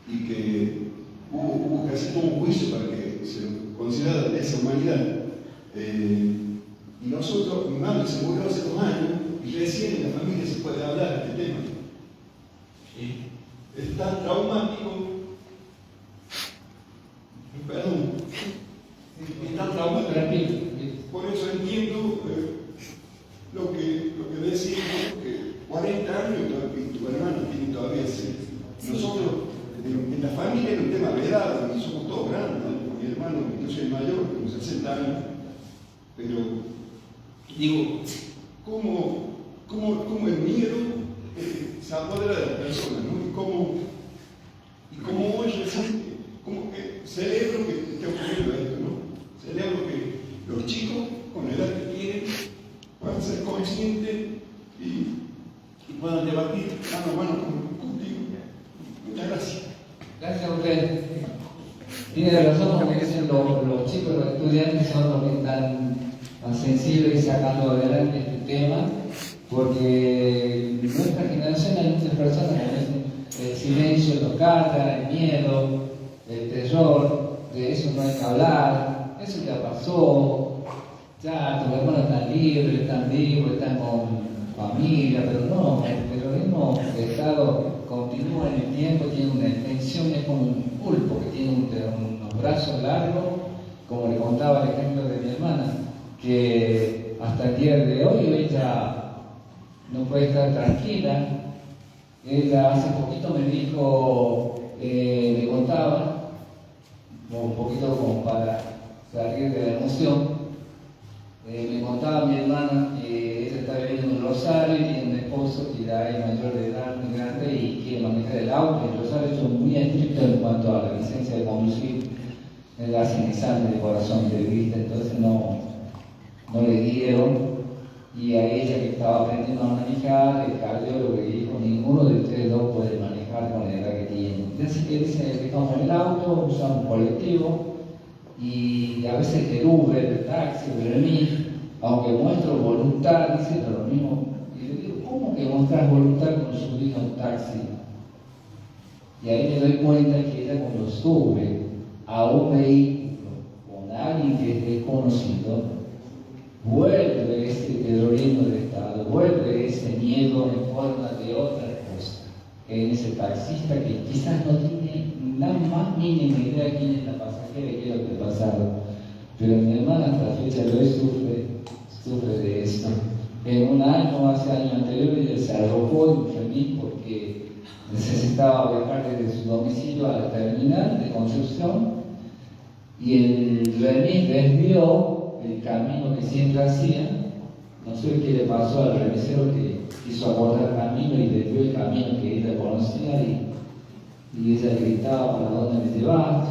y que hubo casi todo un juicio para que se considerara esa humanidad. Y nosotros, mi madre se murió hace 2 años y recién en la familia se puede hablar de este tema. Es tan traumático, perdón, es tan traumático. Por eso entiendo lo que decimos, que 40 años y tu hermano tiene todavía 6. Nosotros, en la familia, era un tema vedado, y somos todos grandes, ¿no? Mi hermano, yo soy el mayor, tengo 60 años, pero digo, ¿cómo el miedo se apodera de las personas, ¿no? Y cómo hoy recién, como que celebro que esté ocurriendo esto, ¿no? Celebro que los chicos, con la edad que tienen, puedan ser conscientes y puedan debatir mano a mano contigo. Muchas gracias.
Gracias a usted. Tiene razón, como dicen los chicos, los estudiantes son los que están más sensibles sacando adelante este tema, porque en nuestra generación hay muchas personas que dicen el silencio los carga, el miedo, el terror, de eso no hay que hablar, eso ya pasó, ya tus hermanos están libres, están vivos, están con familia, pero no, el terrorismo de Estado continúa en el tiempo, tiene una extensión, es como un pulpo que tiene unos brazos largos, como le contaba el ejemplo de mi hermana, que hasta el día de hoy ella no puede estar tranquila. Ella hace poquito me dijo, le contaba, un poquito como para salir de la emoción. Me contaba mi hermana que ella está viviendo en Rosario y tiene un esposo que ya es mayor de edad, muy grande y quiere manejar el auto. En Rosario son muy estrictos en cuanto a la licencia de conducir, le hacen examen de corazón y de vista, entonces no le dieron. Y a ella que estaba aprendiendo a manejar, el cardiólogo le dijo: ninguno de ustedes dos puede manejar con la edad que tienen. Así que dice: dejamos el auto, usamos colectivo. Y a veces el Uber, el taxi, el remis, aunque muestro voluntad, dice lo mismo. Y le digo: ¿cómo que muestras voluntad con subir a un taxi? Y ahí me doy cuenta que ella, cuando sube a un vehículo con alguien que es desconocido, vuelve ese terrorismo de Estado, vuelve ese miedo en forma de otra cosa. En ese taxista que quizás no tiene la más mínima idea de quién es la pasajera y qué es lo que ha pasado. Pero mi hermana hasta la fecha de hoy sufre de esto. En un año, hace años anteriores, ella se arrojó en un remis porque necesitaba viajar desde su domicilio a la terminal de Concepción y el remis desvió el camino que siempre hacía. No sé qué le pasó al remisero que quiso acortar el camino y desvió el camino que ella conocía y ella gritaba: ¿para dónde me llevas?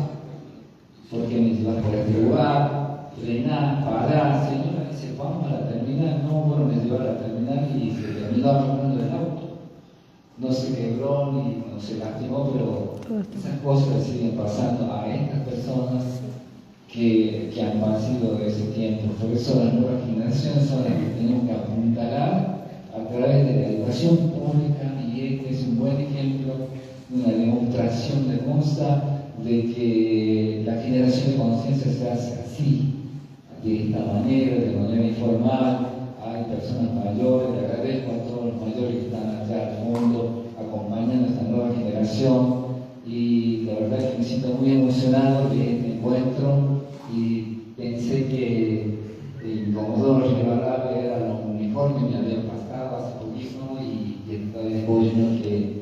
¿Por qué me llevas por este lugar? Frená, pará, señora. Dice: vamos a la terminal. No, bueno, me llevó a la terminal y se terminó arrancando el auto. No se quebró ni no se lastimó, pero esas cosas siguen pasando a estas personas que han pasado de ese tiempo. Por eso las nuevas generaciones son las que tenemos que apuntalar a través de la educación pública, y este es un buen ejemplo, una demostración hermosa de que la generación de conciencia se hace así, de esta manera, de manera informal. Hay personas mayores, le agradezco a todos los mayores que están allá al fondo acompañando a esta nueva generación, y la verdad es que me siento muy emocionado de este encuentro y pensé que el Comodoro Rivadavia era lo mejor que me había pasado hace poquito, y estoy bueno que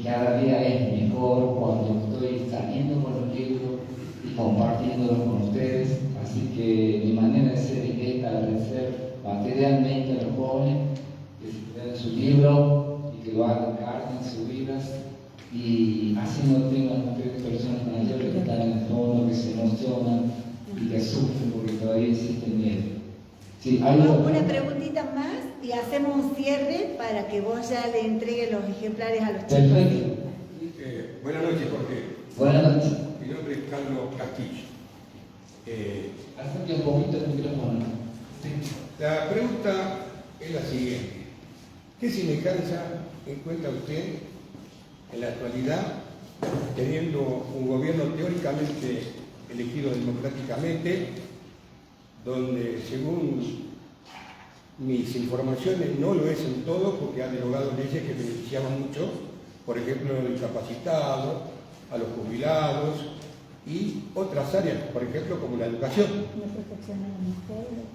cada día es mejor cuando estoy saliendo con los libros y compartiéndolos con ustedes. Así que mi manera de ser es esta: agradecer materialmente a los jóvenes que se lean su libro y que lo hagan carne en sus vidas, y así no tengan ustedes personas mayores que están en el fondo, que se emocionan y que sufren porque todavía existe miedo. Sí, hay
una preguntita más y hacemos un cierre para que vos ya le entregues los ejemplares a los chicos.
Perfecto.
Buenas noches, Jorge.
Buenas noches.
Mi nombre es Carlos Castillo.
Acércate un poquito el micrófono.
La pregunta es la siguiente: ¿qué semejanza encuentra usted en la actualidad, teniendo un gobierno teóricamente elegido democráticamente, donde, según mis informaciones, no lo es en todo, porque ha derogado leyes que beneficiaban mucho, por ejemplo, a los discapacitados, a los jubilados y otras áreas, por ejemplo, como la educación?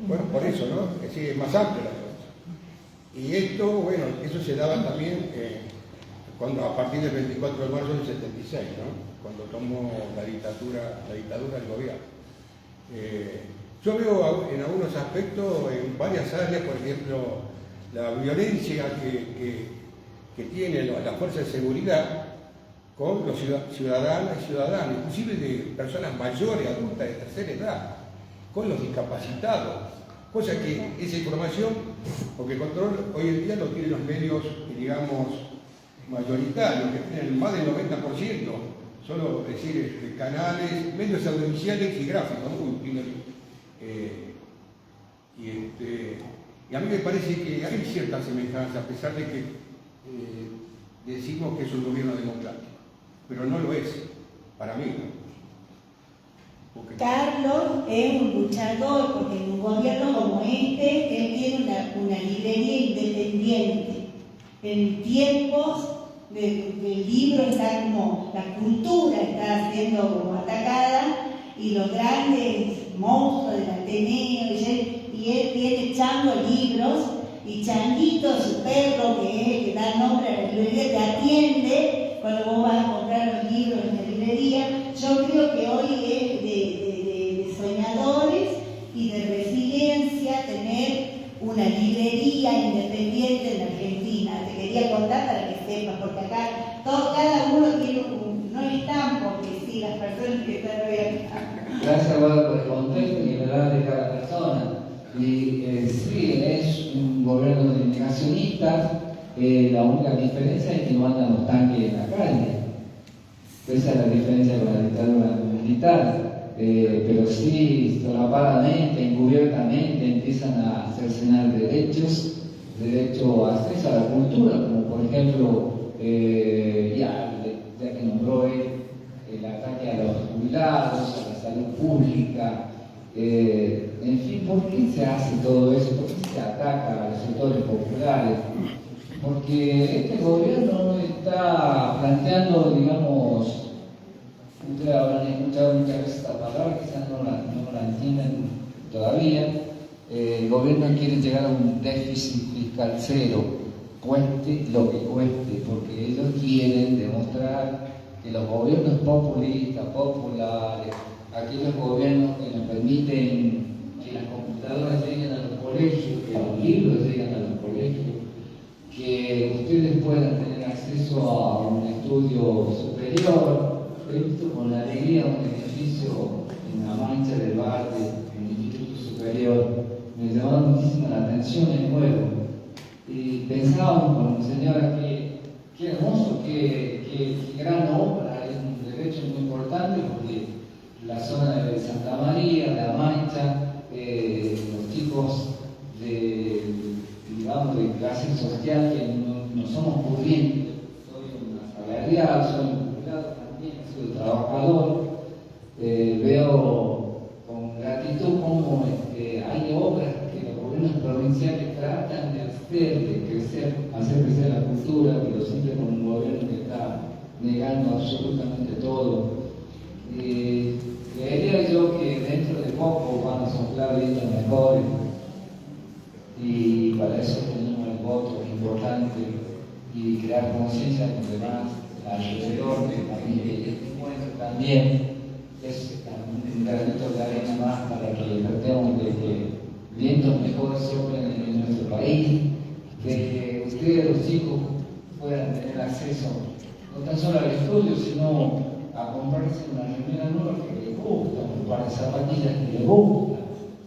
Bueno, por eso, ¿no? Es decir, es más amplia la cosa. Y esto, bueno, eso se daba también a partir del 24 de marzo del 76, ¿no? Cuando tomó la dictadura del gobierno. Yo veo en algunos aspectos, en varias áreas, por ejemplo, la violencia que tiene la fuerza de seguridad con los ciudadanos y ciudadanas, inclusive de personas mayores, adultas, de tercera edad, con los discapacitados. Cosa que esa información, porque el control hoy en día lo tienen los medios, digamos, mayoritarios, que tienen más del 90%, solo decir canales, medios audiovisuales y gráficos, ¿no? Y a mí me parece que hay cierta semejanza, a pesar de que decimos que es un gobierno democrático, pero no lo es, para mí, ¿no?
Carlos es un luchador, porque en un gobierno como este, él tiene una librería independiente. En tiempos del libro está como, la cultura está siendo como atacada, y los grandes monstruos del Ateneo, y él tiene Chango libros, y Changuito, su perro, que es el que da nombre a la librería, te atiende cuando vos vas a comprar los libros en la librería. Yo creo que hoy es de soñar que está bien.
Gracias, Eduardo, por el contexto y la verdad de cada persona. Y sí, es un gobierno de negacionistas. La única diferencia es que no andan los tanques en la calle. Esa es la diferencia con la dictadura militar. Pero sí, solapadamente, encubiertamente empiezan a cercenar derechos, derecho a acceso a la cultura, como por ejemplo, ya que nombró el ataque a los jubilados, a la salud pública, en fin, ¿por qué se hace todo eso? ¿Por qué se ataca a los sectores populares? Porque este gobierno está planteando, digamos, ustedes habrán escuchado muchas veces esta palabra, quizás no la entienden todavía. El gobierno quiere llegar a un déficit fiscal cero, cueste lo que cueste, porque ellos quieren demostrar que los gobiernos populistas, populares, aquellos gobiernos que nos permiten que las computadoras lleguen a los colegios, que los libros lleguen a los colegios, que ustedes puedan tener acceso a un estudio superior. He visto con alegría un edificio en la mancha del Valle, un instituto superior. Me llamó muchísimo la atención el juego. Y pensábamos con mi señora que hermoso, que gran obra, es un derecho muy importante porque la zona de Santa María, de La Mancha, los chicos de clase social que no somos pudientes, soy un asalariado, soy un jubilado también, soy trabajador, veo con gratitud cómo hay obras que los gobiernos provinciales tratan de hacer crecer la cultura, pero siempre con un gobierno que está negando absolutamente todo. Creería yo que dentro de poco van a soplar vientos mejores y para eso tenemos el voto importante y crear conciencia con los demás alrededor de este encuentro también es un granito de arena más para que tratemos de que vientos mejores soplen en nuestro país, de que ustedes los chicos puedan tener acceso no tan solo al estudio, sino a comprarse una remera nueva que les gusta, un par de zapatillas que les gusta,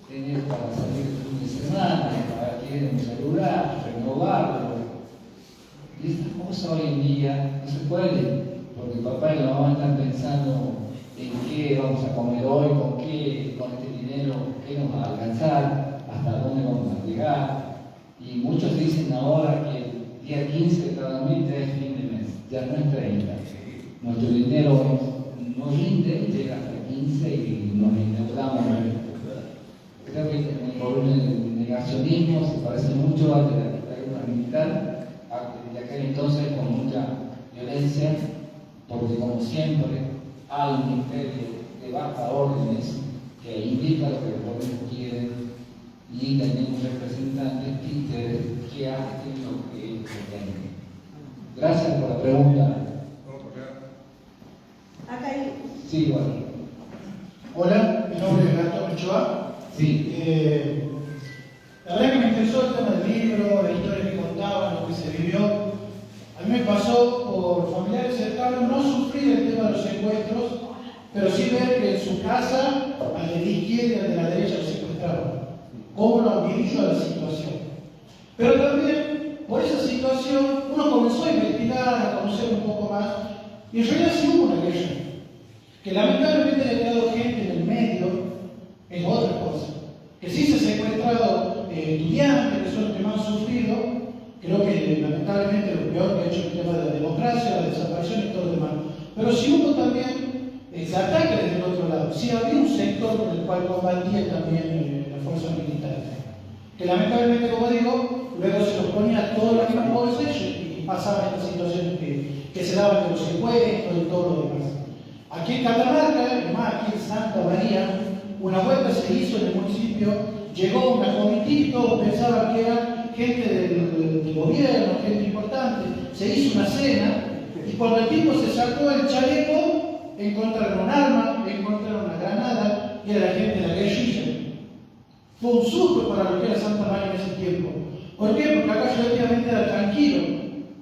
tener para salir el fin de semana, para adquirir un celular, renovarlo. Y estas cosas hoy en día no se pueden, porque papá y la mamá están pensando en qué vamos a comer hoy, con este dinero, qué nos va a alcanzar, hasta dónde vamos a llegar. Y muchos dicen ahora que el día 15 de cada mes ya es fin de mes, ya no es 30. Nuestro dinero no rinde, llega hasta 15 y nos endeudamos. Creo que el gobierno del negacionismo se parece mucho al de la dictadura militar, de aquel entonces con mucha violencia, porque como siempre hay un ministerio que baja órdenes, que indica lo que el gobierno quiere, y tenemos representantes títeres que hacen lo que ellos pretenden. Gracias por la pregunta.
Acá hay...
Sí, bueno.
Hola, mi nombre es Gastón Ochoa.
Sí.
La verdad que me interesó el tema del libro, la historia que contaban, lo que se vivió. A mí me pasó por familiares cercanos no sufrir el tema de los secuestros, pero sí ver que en su casa, al de la izquierda y al de la derecha los secuestraban. Cómo lo han vivido la situación. Pero también, por esa situación, uno comenzó a investigar, a conocer un poco más, y en realidad sí hubo una guerra. Que lamentablemente ha quedado gente en el medio, es otra cosa. Que sí se ha secuestrado estudiantes, que son los que más han sufrido. Creo que lamentablemente lo peor que ha hecho el tema de la democracia, la desaparición y todo lo demás. Pero sí hubo también ese ataque desde el otro lado. Sí había un sector con el cual combatía también las fuerzas militares. Que lamentablemente, como digo, luego se los ponía toda la misma bolsa y pasaban estas situaciones que se daban de los secuestros y todo lo demás. Aquí en Catamarca, además aquí en Santa María, una vuelta se hizo en el municipio, llegó una comitiva y todos pensaban que era gente del gobierno, gente importante. Se hizo una cena y cuando el tipo se sacó el chaleco, encontraron un arma, encontraron una granada y era la gente de la guerrilla. Fue un susto para lo que era Santa María en ese tiempo. ¿Por qué? Porque acá relativamente era tranquilo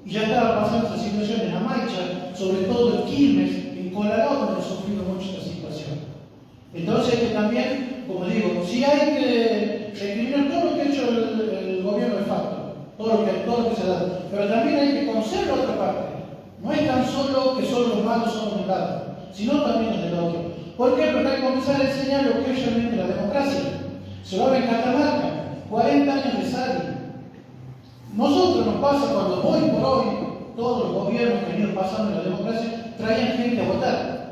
y ya estaba pasando esa situación en Amaicha, sobre todo en Quilmes, en Colaró, donde han sufrido mucho esta situación. Entonces que también, como digo, sí hay que recriminar todo lo que ha hecho el gobierno de facto, todo lo que se ha dado, pero también hay que conocer la otra parte. No es tan solo que solo los malos son de un lado, sino también los del otro. ¿Por qué? Porque hay que comenzar a enseñar lo que es realmente la democracia. Se lo ve en Catamarca, 40 años de salida. Nosotros nos pasa cuando hoy por hoy todos los gobiernos que han ido pasando en la democracia traían gente a votar.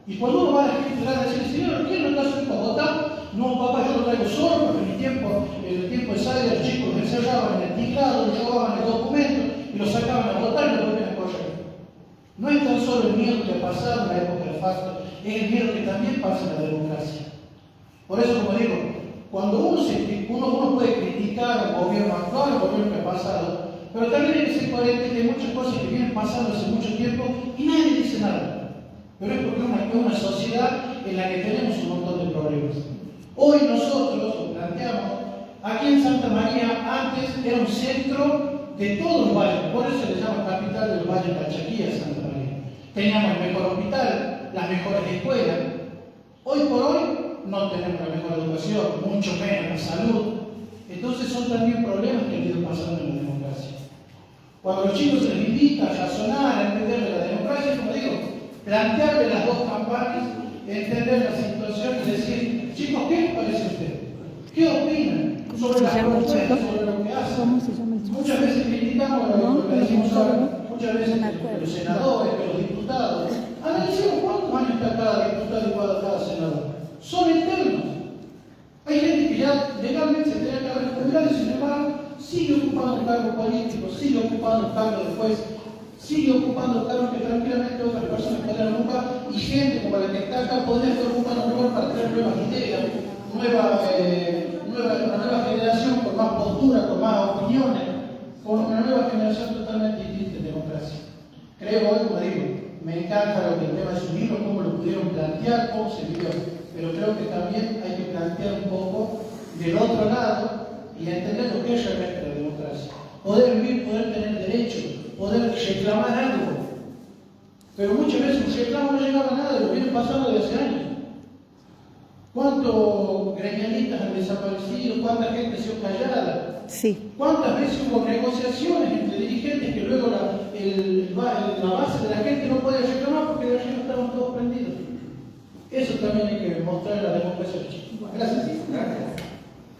Y cuando uno va a la gente a decir, señor, ¿quién no está supuesto a votar? No, papá, yo lo traigo solo, porque en el tiempo de salida los chicos los encerraban en el teclado, les robaban el documento y los sacaban a votar y los volvían a correr. No es tan solo el miedo que ha pasado en la época del facto, es el miedo que también pasa en la democracia. Por eso, como digo, cuando uno puede criticar al gobierno actual, al gobierno que ha pasado, pero también hay que ser coherente que hay muchas cosas que vienen pasando hace mucho tiempo y nadie dice nada. Pero es porque es una sociedad en la que tenemos un montón de problemas. Hoy nosotros lo planteamos, aquí en Santa María antes era un centro de todos los valles, por eso se le llama capital del Valle Calchaquía, Santa María. Teníamos el mejor hospital, las mejores escuelas. Hoy por hoy no tenemos la mejor educación, mucho menos la salud. Entonces son también problemas que han ido pasando en la democracia. Cuando los chicos se les invita a razonar, a entender de la democracia, como digo, plantearle las dos campañas, entender la situación y decir, chicos, ¿qué les parece a usted? ¿Qué opinan sobre las propuestas, sobre lo que hacen?
¿Cómo se llama el chico?
Muchas veces criticamos lo que decimos ahora, muchas veces que los senadores, que los diputados. Analicemos cuántos años está cada diputado y cada senador. Son eternos. Hay gente que ya legalmente se tiene que haber jubilado y sin embargo sigue ocupando un cargo político, sigue ocupando un cargo de juez, sigue ocupando cargos que tranquilamente otras personas podrían ocupar y gente como la que está acá podría estar ocupando un lugar para traer nuevas ideas, una nueva generación con más postura, con más opiniones, con una nueva generación totalmente distinta en democracia. Creo hoy, como digo, me encanta lo que el tema de su libro, cómo lo pudieron plantear, cómo se vivió, pero creo que también hay que plantear un poco del otro lado y entender lo que es realmente la democracia. Poder vivir, poder tener derechos, poder reclamar algo. Pero muchas veces un reclamo no llegaba a nada, lo viene pasando desde hace años. ¿Cuántos gremialistas han desaparecido? ¿Cuánta gente se ha callada?
Sí.
¿Cuántas veces hubo negociaciones entre dirigentes que luego la base de la gente no podía reclamar porque de allí no estaban todos prendidos? Eso también hay que mostrar en la democracia. Gracias.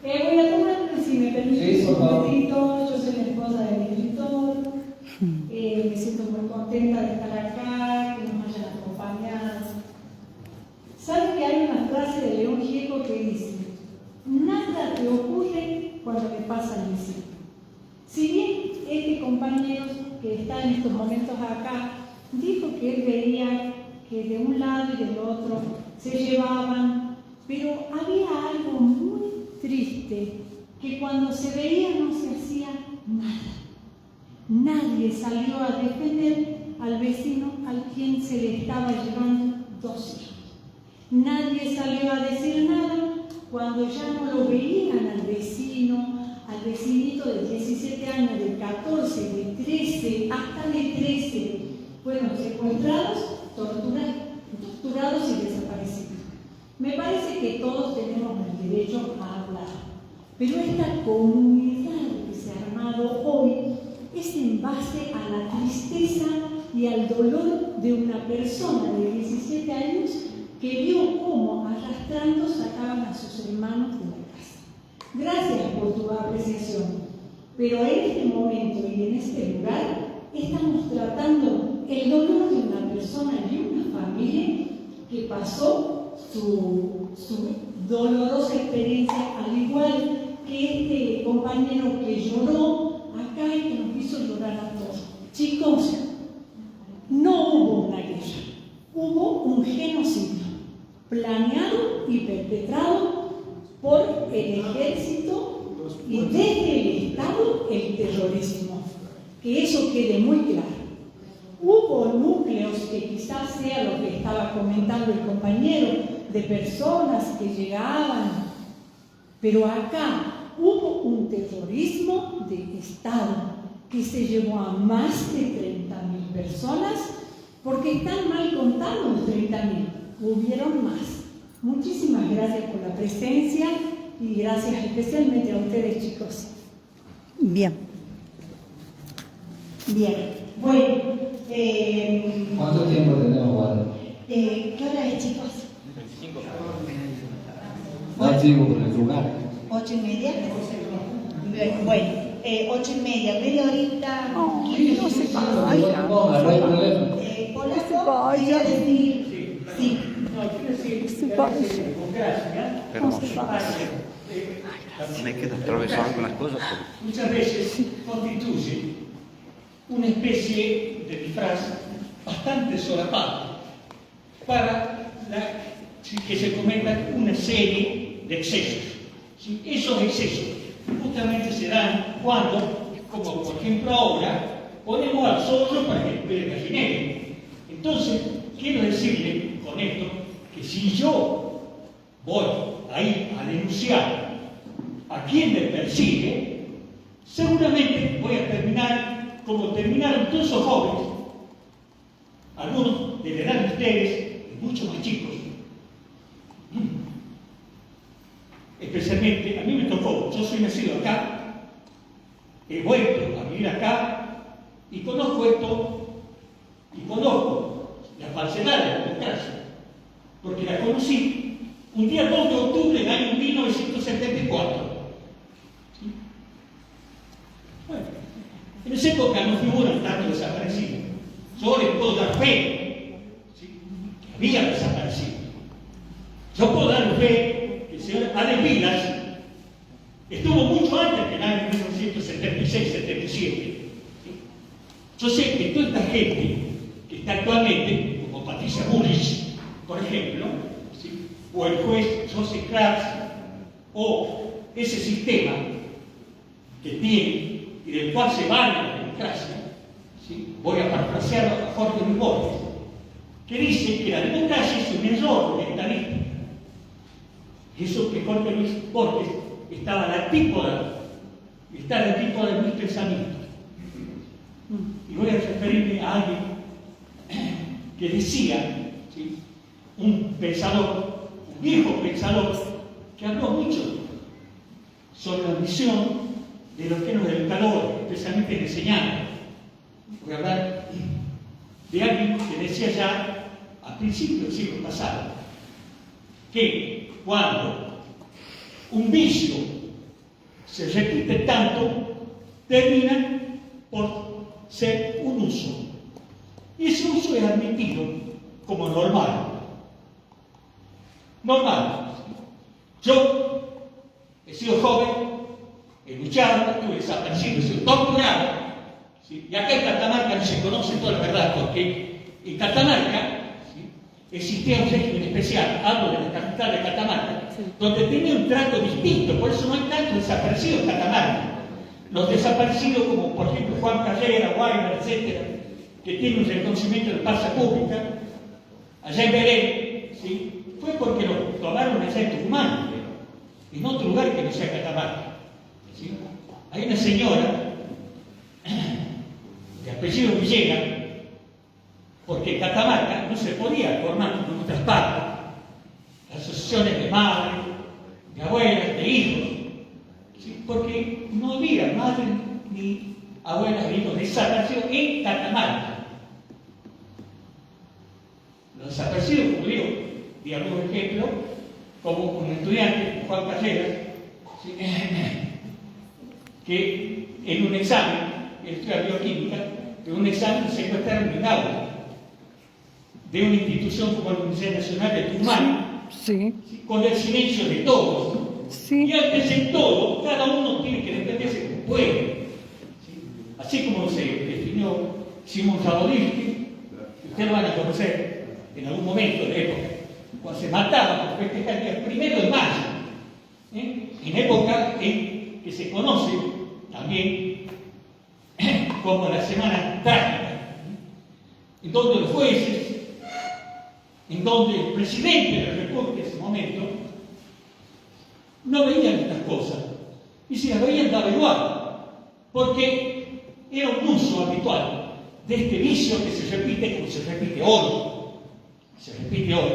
Voy a tomar, si me permite, un momentito. Yo soy la esposa del escritor. Me siento muy contenta de estar acá, que nos hayan acompañado. ¿Saben que hay una frase de León Gieco que dice: nada te ocurre cuando te pasa el visito? Si bien este compañero que está en estos momentos acá dijo que él veía que de un lado y del otro se llevaban, pero había algo muy triste, que cuando se veía no se hacía nada. Nadie salió a defender al vecino al quien se le estaba llevando 2 hijos. Nadie salió a decir nada cuando ya no lo veían al vecino, al vecinito de 17 años, de 14, de 13, hasta de 13, fueron secuestrados, torturados y desaparecidos. Me parece que todos tenemos el derecho a hablar, pero esta comunidad que se ha armado hoy es en base a la tristeza y al dolor de una persona de 17 años que vio cómo arrastrando sacaban a sus hermanos de la casa. Gracias por tu apreciación, pero en este momento y en este lugar estamos tratando el dolor de una persona y una familia que pasó su dolorosa experiencia, al igual que este compañero que lloró acá y que nos hizo llorar a todos. Chicos, no hubo una guerra, hubo un genocidio planeado y perpetrado por el ejército y desde el Estado el terrorismo. Que eso quede muy claro. Hubo núcleos que quizás sea lo que estaba comentando el compañero, de personas que llegaban, pero acá hubo un terrorismo de Estado que se llevó a más de 30.000 personas, porque están mal contados los 30.000. Hubieron más, Muchísimas gracias por la presencia y gracias especialmente a ustedes, chicos. Bien. Bien. Bueno.
¿Cuánto tiempo tenemos, Guado?
¿Qué hora es, chicos?
25.
No digo por el lugar.
8:30. Bueno, 8:30, media horita.
Ay, no se vaya.
No hay problema.
Polaco, quería decir, sí.
No, quiero decir,
Se vaya.
con gracia,
No se vaya.
Non è che attraverso anche una cosa.
muchas veces constituye una especie de disfraz bastante solapado para que se cometan una serie de excesos. ¿Sí? Esos excesos justamente se dan cuando, como por ejemplo ahora, ponemos al zorro para que espere el gallinero. Entonces, quiero decirle con esto que si yo voy a ir a denunciar a quien me persigue, seguramente voy a terminar como terminaron todos esos jóvenes, algunos de la edad de ustedes y muchos más chicos. Especialmente, a mí me tocó, yo soy nacido acá, he vuelto a vivir acá y conozco esto, y conozco la falsedad de la democracia, porque la conocí un día 2 de octubre del año 1974. Bueno, en esa época no figuran tanto desaparecidos. Yo les puedo dar fe, ¿sí?, que había desaparecido. Yo puedo dar fe que el señor Alex Vilas estuvo mucho antes que el año 1976-77. ¿Sí? Yo sé que toda esta gente que está actualmente, como Patricia Bullrich, por ejemplo, ¿sí?, o el juez Joseph Kratz, o ese sistema que tiene y del cual se vale la democracia, ¿sí?, voy a parafrasear a Jorge Luis Borges, que dice que la democracia es un error estadístico. Eso que Jorge Luis Borges estaba a la antípoda, está a la antípoda de mis pensamientos. Y voy a referirme a alguien que decía, ¿sí?, un pensador, un viejo pensador, que habló mucho sobre la misión de los que nos educadores, especialmente en enseñanza. Voy a hablar de alguien que decía ya a principios del siglo pasado que cuando un vicio se repite tanto, termina por ser un uso. Y ese uso es admitido como normal. Normal. Yo he sido joven, he luchado, estuve desaparecido, he sido doctorado, ¿sí?, y acá en Catamarca no se conoce toda la verdad, porque en Catamarca, ¿sí?, existía un régimen especial, hablo de la capital de Catamarca, donde tenía un trato distinto, por eso no hay tantos desaparecidos en Catamarca. Los desaparecidos, como por ejemplo Juan Carrera, Guayna, etcétera, que tienen un reconocimiento de plaza pública, allá en Belén, ¿sí?, fue porque lo tomaron allá en Tucumán, en otro lugar que no sea Catamarca. ¿Sí? Hay una señora de apellido Villegas, porque en Catamarca no se podía formar en otras partes asociaciones de madres, de abuelas, de hijos, ¿sí?, porque no había madres ni abuelas de hijos desaparecidos en Catamarca. Los desaparecidos, como digo, di algunos ejemplos, como un estudiante, Juan Carreras, ¿sí?, que en un examen, él estudia bioquímica, en un examen secuestraron un aula de una institución como la Universidad Nacional de Tucumán,
sí,
¿sí?, con el silencio de todos.
Sí.
Y antes de todo, cada uno tiene que defenderse como puede. ¿Sí? Así como se definió Simón Jabotinsky, que ustedes lo van a conocer en algún momento de la época, cuando se mataban por festejar el 1 de mayo, en época en que se conoce también como la Semana Trágica, en donde los jueces, en donde el presidente de la República en ese momento no veían estas cosas, y si las veían daba igual, porque era un uso habitual de este vicio que se repite como se repite hoy. Se repite hoy.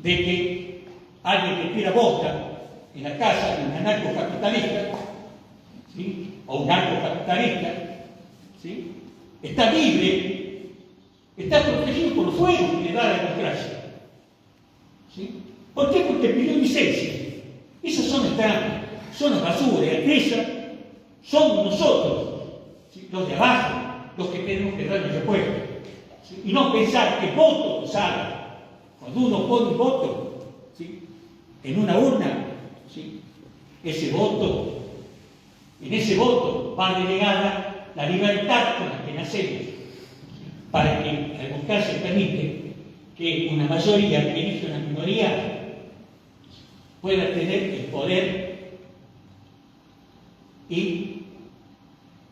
de que alguien que tira bosta en la casa de un anarcocapitalista, ¿sí?, o un narcocapitalista, ¿sí?, está libre, está protegido por los fuegos que le da la democracia. ¿Sí? ¿Por qué? Porque pidió licencia. Esas son las trampas, son las basuras, esas somos nosotros, ¿sí?, los de abajo, los que tenemos que darnos respuesta. ¿Sí? Y no pensar que el voto nos haga. Cuando uno pone un voto, ¿sí?, en una urna, ¿sí?, ese voto, en ese voto va delegada la libertad con la que nacemos, para que la democracia permite que una mayoría que elige una minoría pueda tener el poder y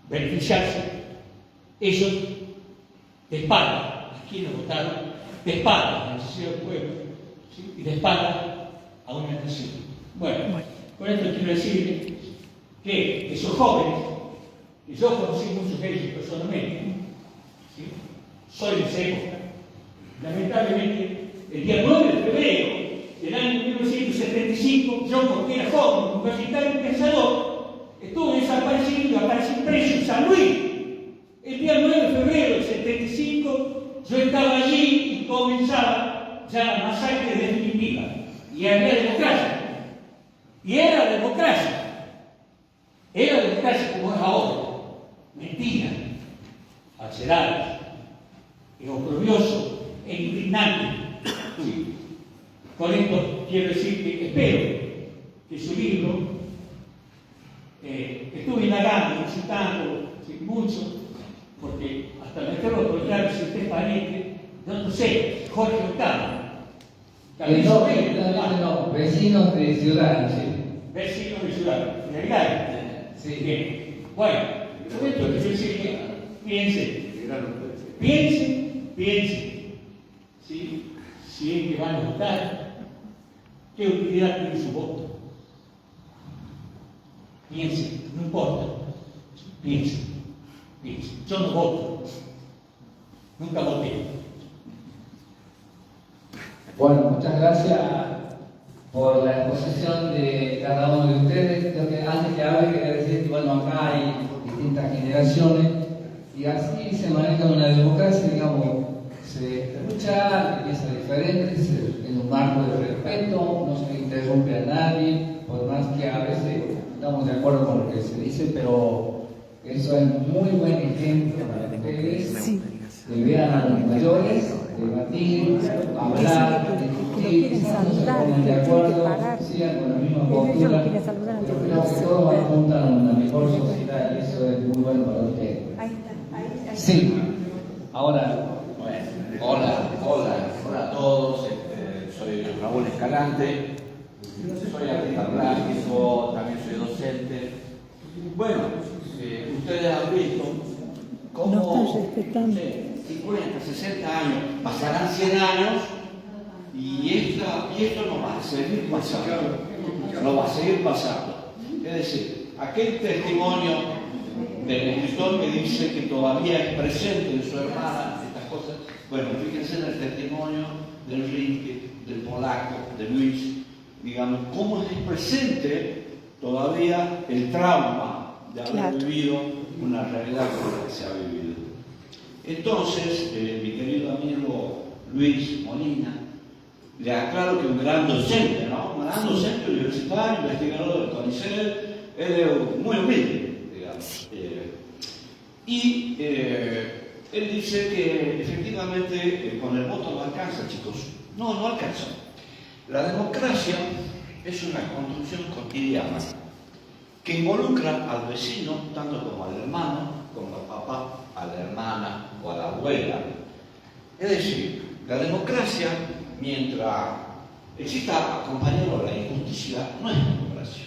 beneficiarse ellos de espaldas a quienes votaron, de espaldas a la necesidad del pueblo, ¿sí?, y de espaldas a una nación. Bueno, con esto quiero decir que esos jóvenes, que yo conocí muchos de ellos personalmente, ¿sí?, soy de esa época. Lamentablemente, el día 9 de febrero del año 1975, yo, porque era joven, universitario y pensador, estuve desaparecido y aparecí preso en San Luis. El día 9 de febrero del 75, yo estaba allí y comenzaba ya la masacre definitiva. Y había democracia. Y era democracia. Era democracia como es ahora. Mentira, falsedades, oprobioso e indignante. Sí. Con esto quiero decir que espero que su libro, estuve indagando, visitando, sí, mucho, porque hasta me atrevo a preguntar si usted es pariente, no sé, Jorge Octavio.
No, vecinos de ciudad, sí.
Vecinos de ciudad, ¿verdad?
Sí.
Bien. Bueno, con esto quiero decir que piensen, ¿sí?, si es que van a votar, ¿qué utilidad tiene su voto? Piensen, no importa, piensen. Yo no voto, nunca voté.
Bueno, muchas gracias por la exposición de cada uno de ustedes. Creo que antes que hable quería decir que, bueno, acá hay distintas generaciones y así se maneja una democracia, digamos, se escucha, se piensa diferente, en un marco de respeto, no se interrumpe a nadie, por más que a veces estamos de acuerdo con lo que se dice, pero eso es muy buen ejemplo para ustedes, que vean a los mayores, debatir, hablar, discutir, quizás no se pongan de acuerdo, sigan con la misma postura, pero creo que todos van a apuntar a una mejor sociedad y eso es muy bueno para ustedes. Sí, ahora,
hola a todos, soy Raúl Escalante, soy artista plástico, también soy docente. Bueno, ustedes han visto cómo 50, 60 años, pasarán 100 años y esto no va a seguir pasando, no va a seguir pasando. Es decir, aquel testimonio del escritor que dice que todavía es presente en su hermana estas cosas, bueno, fíjense en el testimonio del Rinke, del polaco, de Luis, digamos, cómo es presente todavía el trauma de haber vivido una realidad como la que se ha vivido. Entonces, mi querido amigo Luis Molina, le aclaro que un gran docente, ¿no? Un gran docente universitario, investigador del CONICET, muy humilde, digamos. Y él dice que efectivamente con el voto no alcanza, chicos. No alcanza. La democracia es una construcción cotidiana que involucra al vecino, tanto como al hermano, como al papá, a la hermana o a la abuela. Es decir, la democracia, mientras exista acompañado la injusticia, no es democracia.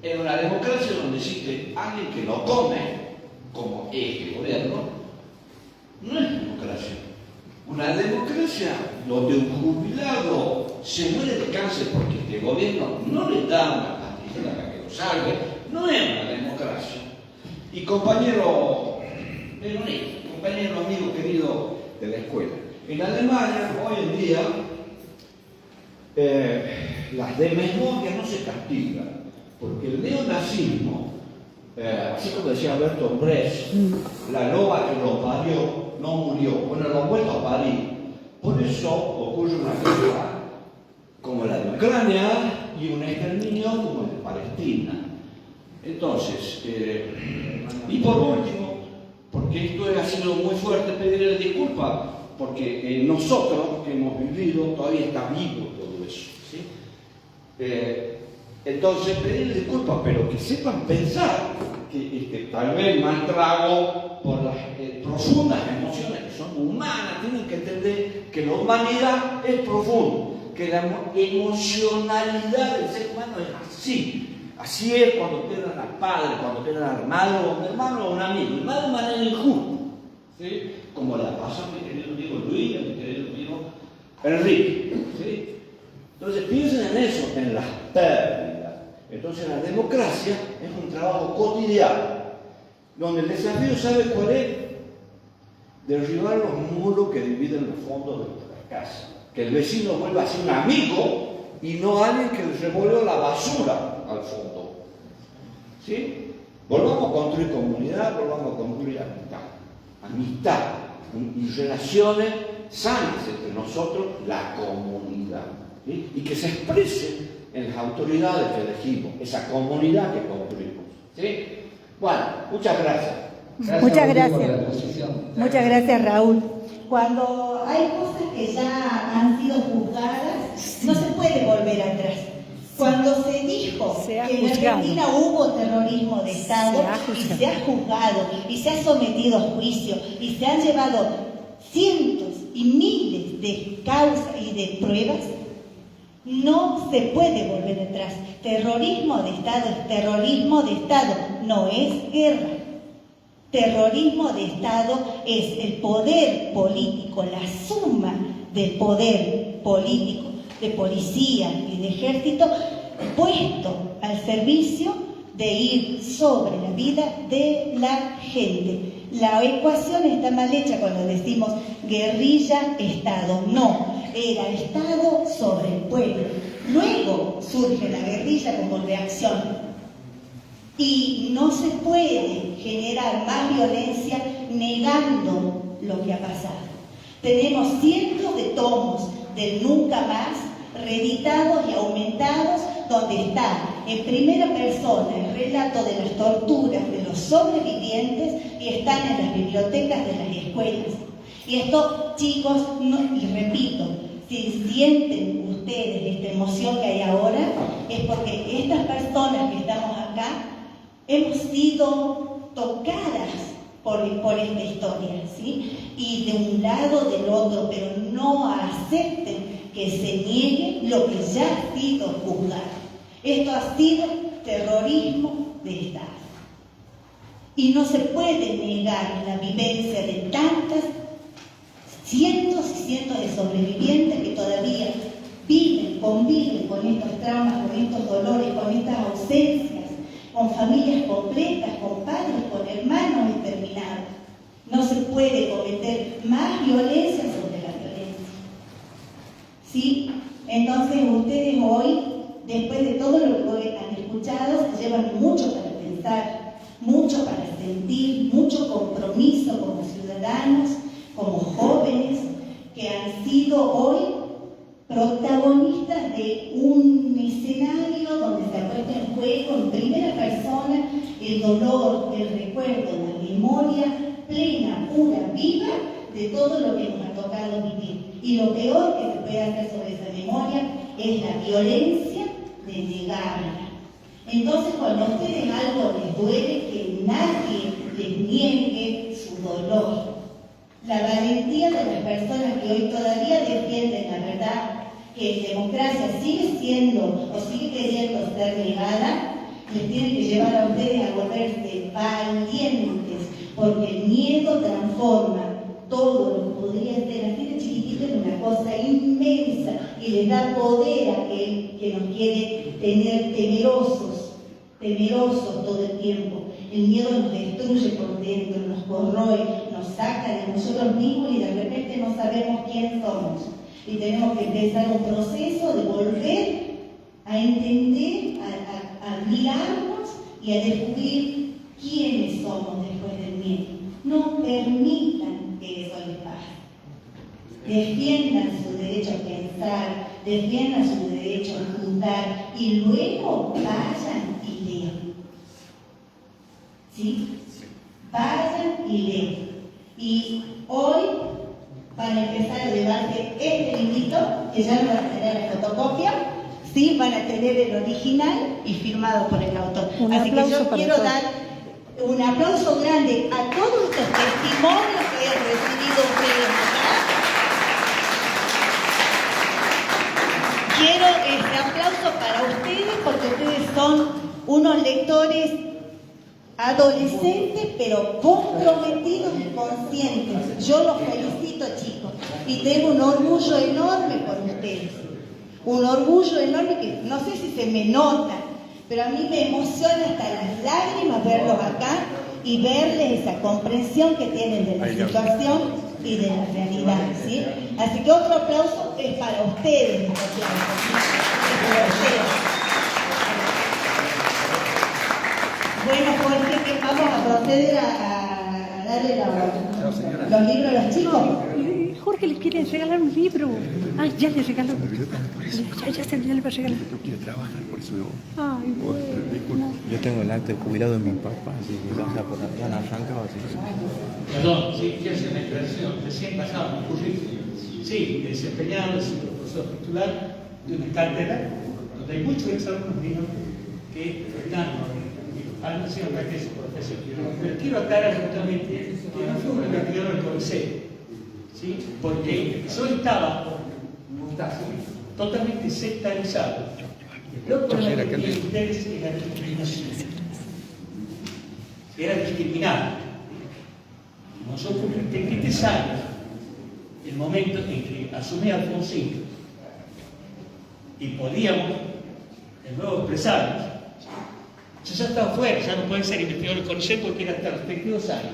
En una democracia donde existe alguien que lo come, como este gobierno, no es democracia. Una democracia donde un jubilado se muere de cáncer porque este gobierno no le da una pastilla para que lo salve, no es una democracia. Y compañero peronista, compañero amigo querido de la escuela, en Alemania hoy en día las de memoria no se castigan, porque el neonazismo, así como decía Bertolt Brecht, la loba que lo parió no murió, bueno, lo han vuelto a parir. Por eso ocurre una guerra como la de Ucrania y un exterminio como el de Palestina. Entonces, y por último, porque esto ha sido muy fuerte pedirle disculpas, porque nosotros que hemos vivido todavía está vivo todo eso, ¿sí? Entonces, pedirle disculpas, pero que sepan pensar que tal vez mal trago por las profundas emociones que son humanas, tienen que entender que la humanidad es profunda, que la emocionalidad del ser humano es así. Así es cuando pierden al padre, cuando pierden al hermano, o un hermano o un amigo, y más de manera injusta, ¿sí? Como la pasó a mi querido amigo Luis, a mi querido amigo Enrique, ¿sí? Entonces piensen en eso, en las pérdidas. Entonces la democracia es un trabajo cotidiano, donde el desafío, ¿sabe cuál es? Derribar los muros que dividen los fondos de nuestra casa. Que el vecino vuelva a ser un amigo y no alguien que le revolvió la basura al fondo. ¿Sí? Volvamos a construir comunidad, volvamos a construir amistad y relaciones sanas entre nosotros, la comunidad. ¿Sí? Y que se exprese en las autoridades que elegimos, esa comunidad que construimos. ¿Sí? Bueno, muchas gracias.
Muchas gracias. Muchas gracias, Raúl. Cuando hay cosas que ya han sido juzgadas, no se puede volver atrás. Cuando se dijo que en Argentina hubo terrorismo de Estado y se ha juzgado y se ha sometido a juicio y se han llevado cientos y miles de causas y de pruebas, no se puede volver atrás. Terrorismo de Estado es terrorismo de Estado, no es guerra. Terrorismo de Estado es el poder político, la suma del poder político, de policía y de ejército, puesto al servicio de ir sobre la vida de la gente. La ecuación está mal hecha cuando decimos guerrilla-Estado. No, era Estado sobre el pueblo. Luego surge la guerrilla como reacción. Y no se puede generar más violencia negando lo que ha pasado. Tenemos cientos de tomos del Nunca Más, reeditados y aumentados, donde está en primera persona el relato de las torturas de los sobrevivientes y están en las bibliotecas de las escuelas. Y esto, chicos, y repito, si sienten ustedes esta emoción que hay ahora, es porque estas personas que estamos acá hemos sido tocadas por esta historia, ¿sí? Y de un lado, del otro, pero no acepten que se niegue lo que ya ha sido juzgado. Esto ha sido terrorismo de Estado. Y no se puede negar la vivencia de tantas, cientos y cientos de sobrevivientes que todavía viven, conviven con estos traumas, con estos dolores, con estas ausencias, con familias completas, con padres, con hermanos exterminados. No se puede cometer más violencia sobre la violencia. ¿Sí? Entonces ustedes hoy, después de todo lo que han escuchado, se llevan mucho para pensar, mucho para sentir, mucho compromiso como ciudadanos, como jóvenes, que han sido hoy protagonistas de un escenario donde se ha puesto en juego en primera persona el dolor, el recuerdo, la memoria plena, pura, viva de todo lo que nos ha tocado vivir. Y lo peor que se puede hacer sobre esa memoria es la violencia de negarla. Entonces, cuando a ustedes algo les duele, que nadie les niegue su dolor. La valentía de las personas que hoy todavía defienden la verdad, que la democracia sigue siendo o sigue queriendo ser negada, les tiene que llevar a ustedes a volverse valientes, porque el miedo transforma todo lo que podría ser así de chiquitito en una cosa inmensa y les da poder a aquel que nos quiere tener temerosos todo el tiempo. El miedo nos destruye por dentro, nos corroe, nos saca de nosotros mismos y de repente no sabemos quién somos. y tenemos que empezar un proceso de volver a entender, a mirarnos y a descubrir quiénes somos después del miedo. No permitan que eso les pase. Defiendan su derecho a pensar, defiendan su derecho a juzgar y luego vayan y lean. ¿Sí? Vayan y lean. Y hoy van a empezar a llevarse este librito, que ya no van a tener la fotocopia, ¿sí? Van a tener el original y firmado por el autor. Así que yo quiero dar un aplauso grande a todos estos testimonios que han recibido ustedes acá. Quiero este aplauso para ustedes porque ustedes son unos lectores adolescentes pero comprometidos y conscientes. Yo los felicito, chicos, y tengo un orgullo enorme por ustedes. Un orgullo enorme que no sé si se me nota, pero a mí me emociona hasta las lágrimas verlos acá y verles esa comprensión que tienen de la situación y de la realidad, ¿sí? Así que otro aplauso es para ustedes, es para ustedes. Bueno, Jorge, que vamos a proceder a darle los libros a los chicos.
Jorge les quiere regalar un libro. Ah, ya le regaló. Ya le va a regalar.
Yo quiero trabajar, por eso me voy.
Ay, bueno.
Yo tengo el acta de jubilado de mi papá, así que ya han arrancado. Así que...
Perdón, sí, quiero hacer una declaración. Recién pasaba mi currículum. Sí, he desempeñado, he sido profesor titular de una cátedra donde hay muchos exalumnos míos que han sido parte de su profesión. Pero quiero aclarar justamente que no fue una cantidad de reconocer, ¿sí? Porque yo estaba totalmente sectarizado. Lo que tenían ustedes es la discriminación. Era discriminado. Nosotros, en 20 años, el momento en que asumí Alfonsín y podíamos de nuevo expresarnos, yo ya estaba fuera, ya no pueden ser investigadores con CONICET porque era hasta los 22 años.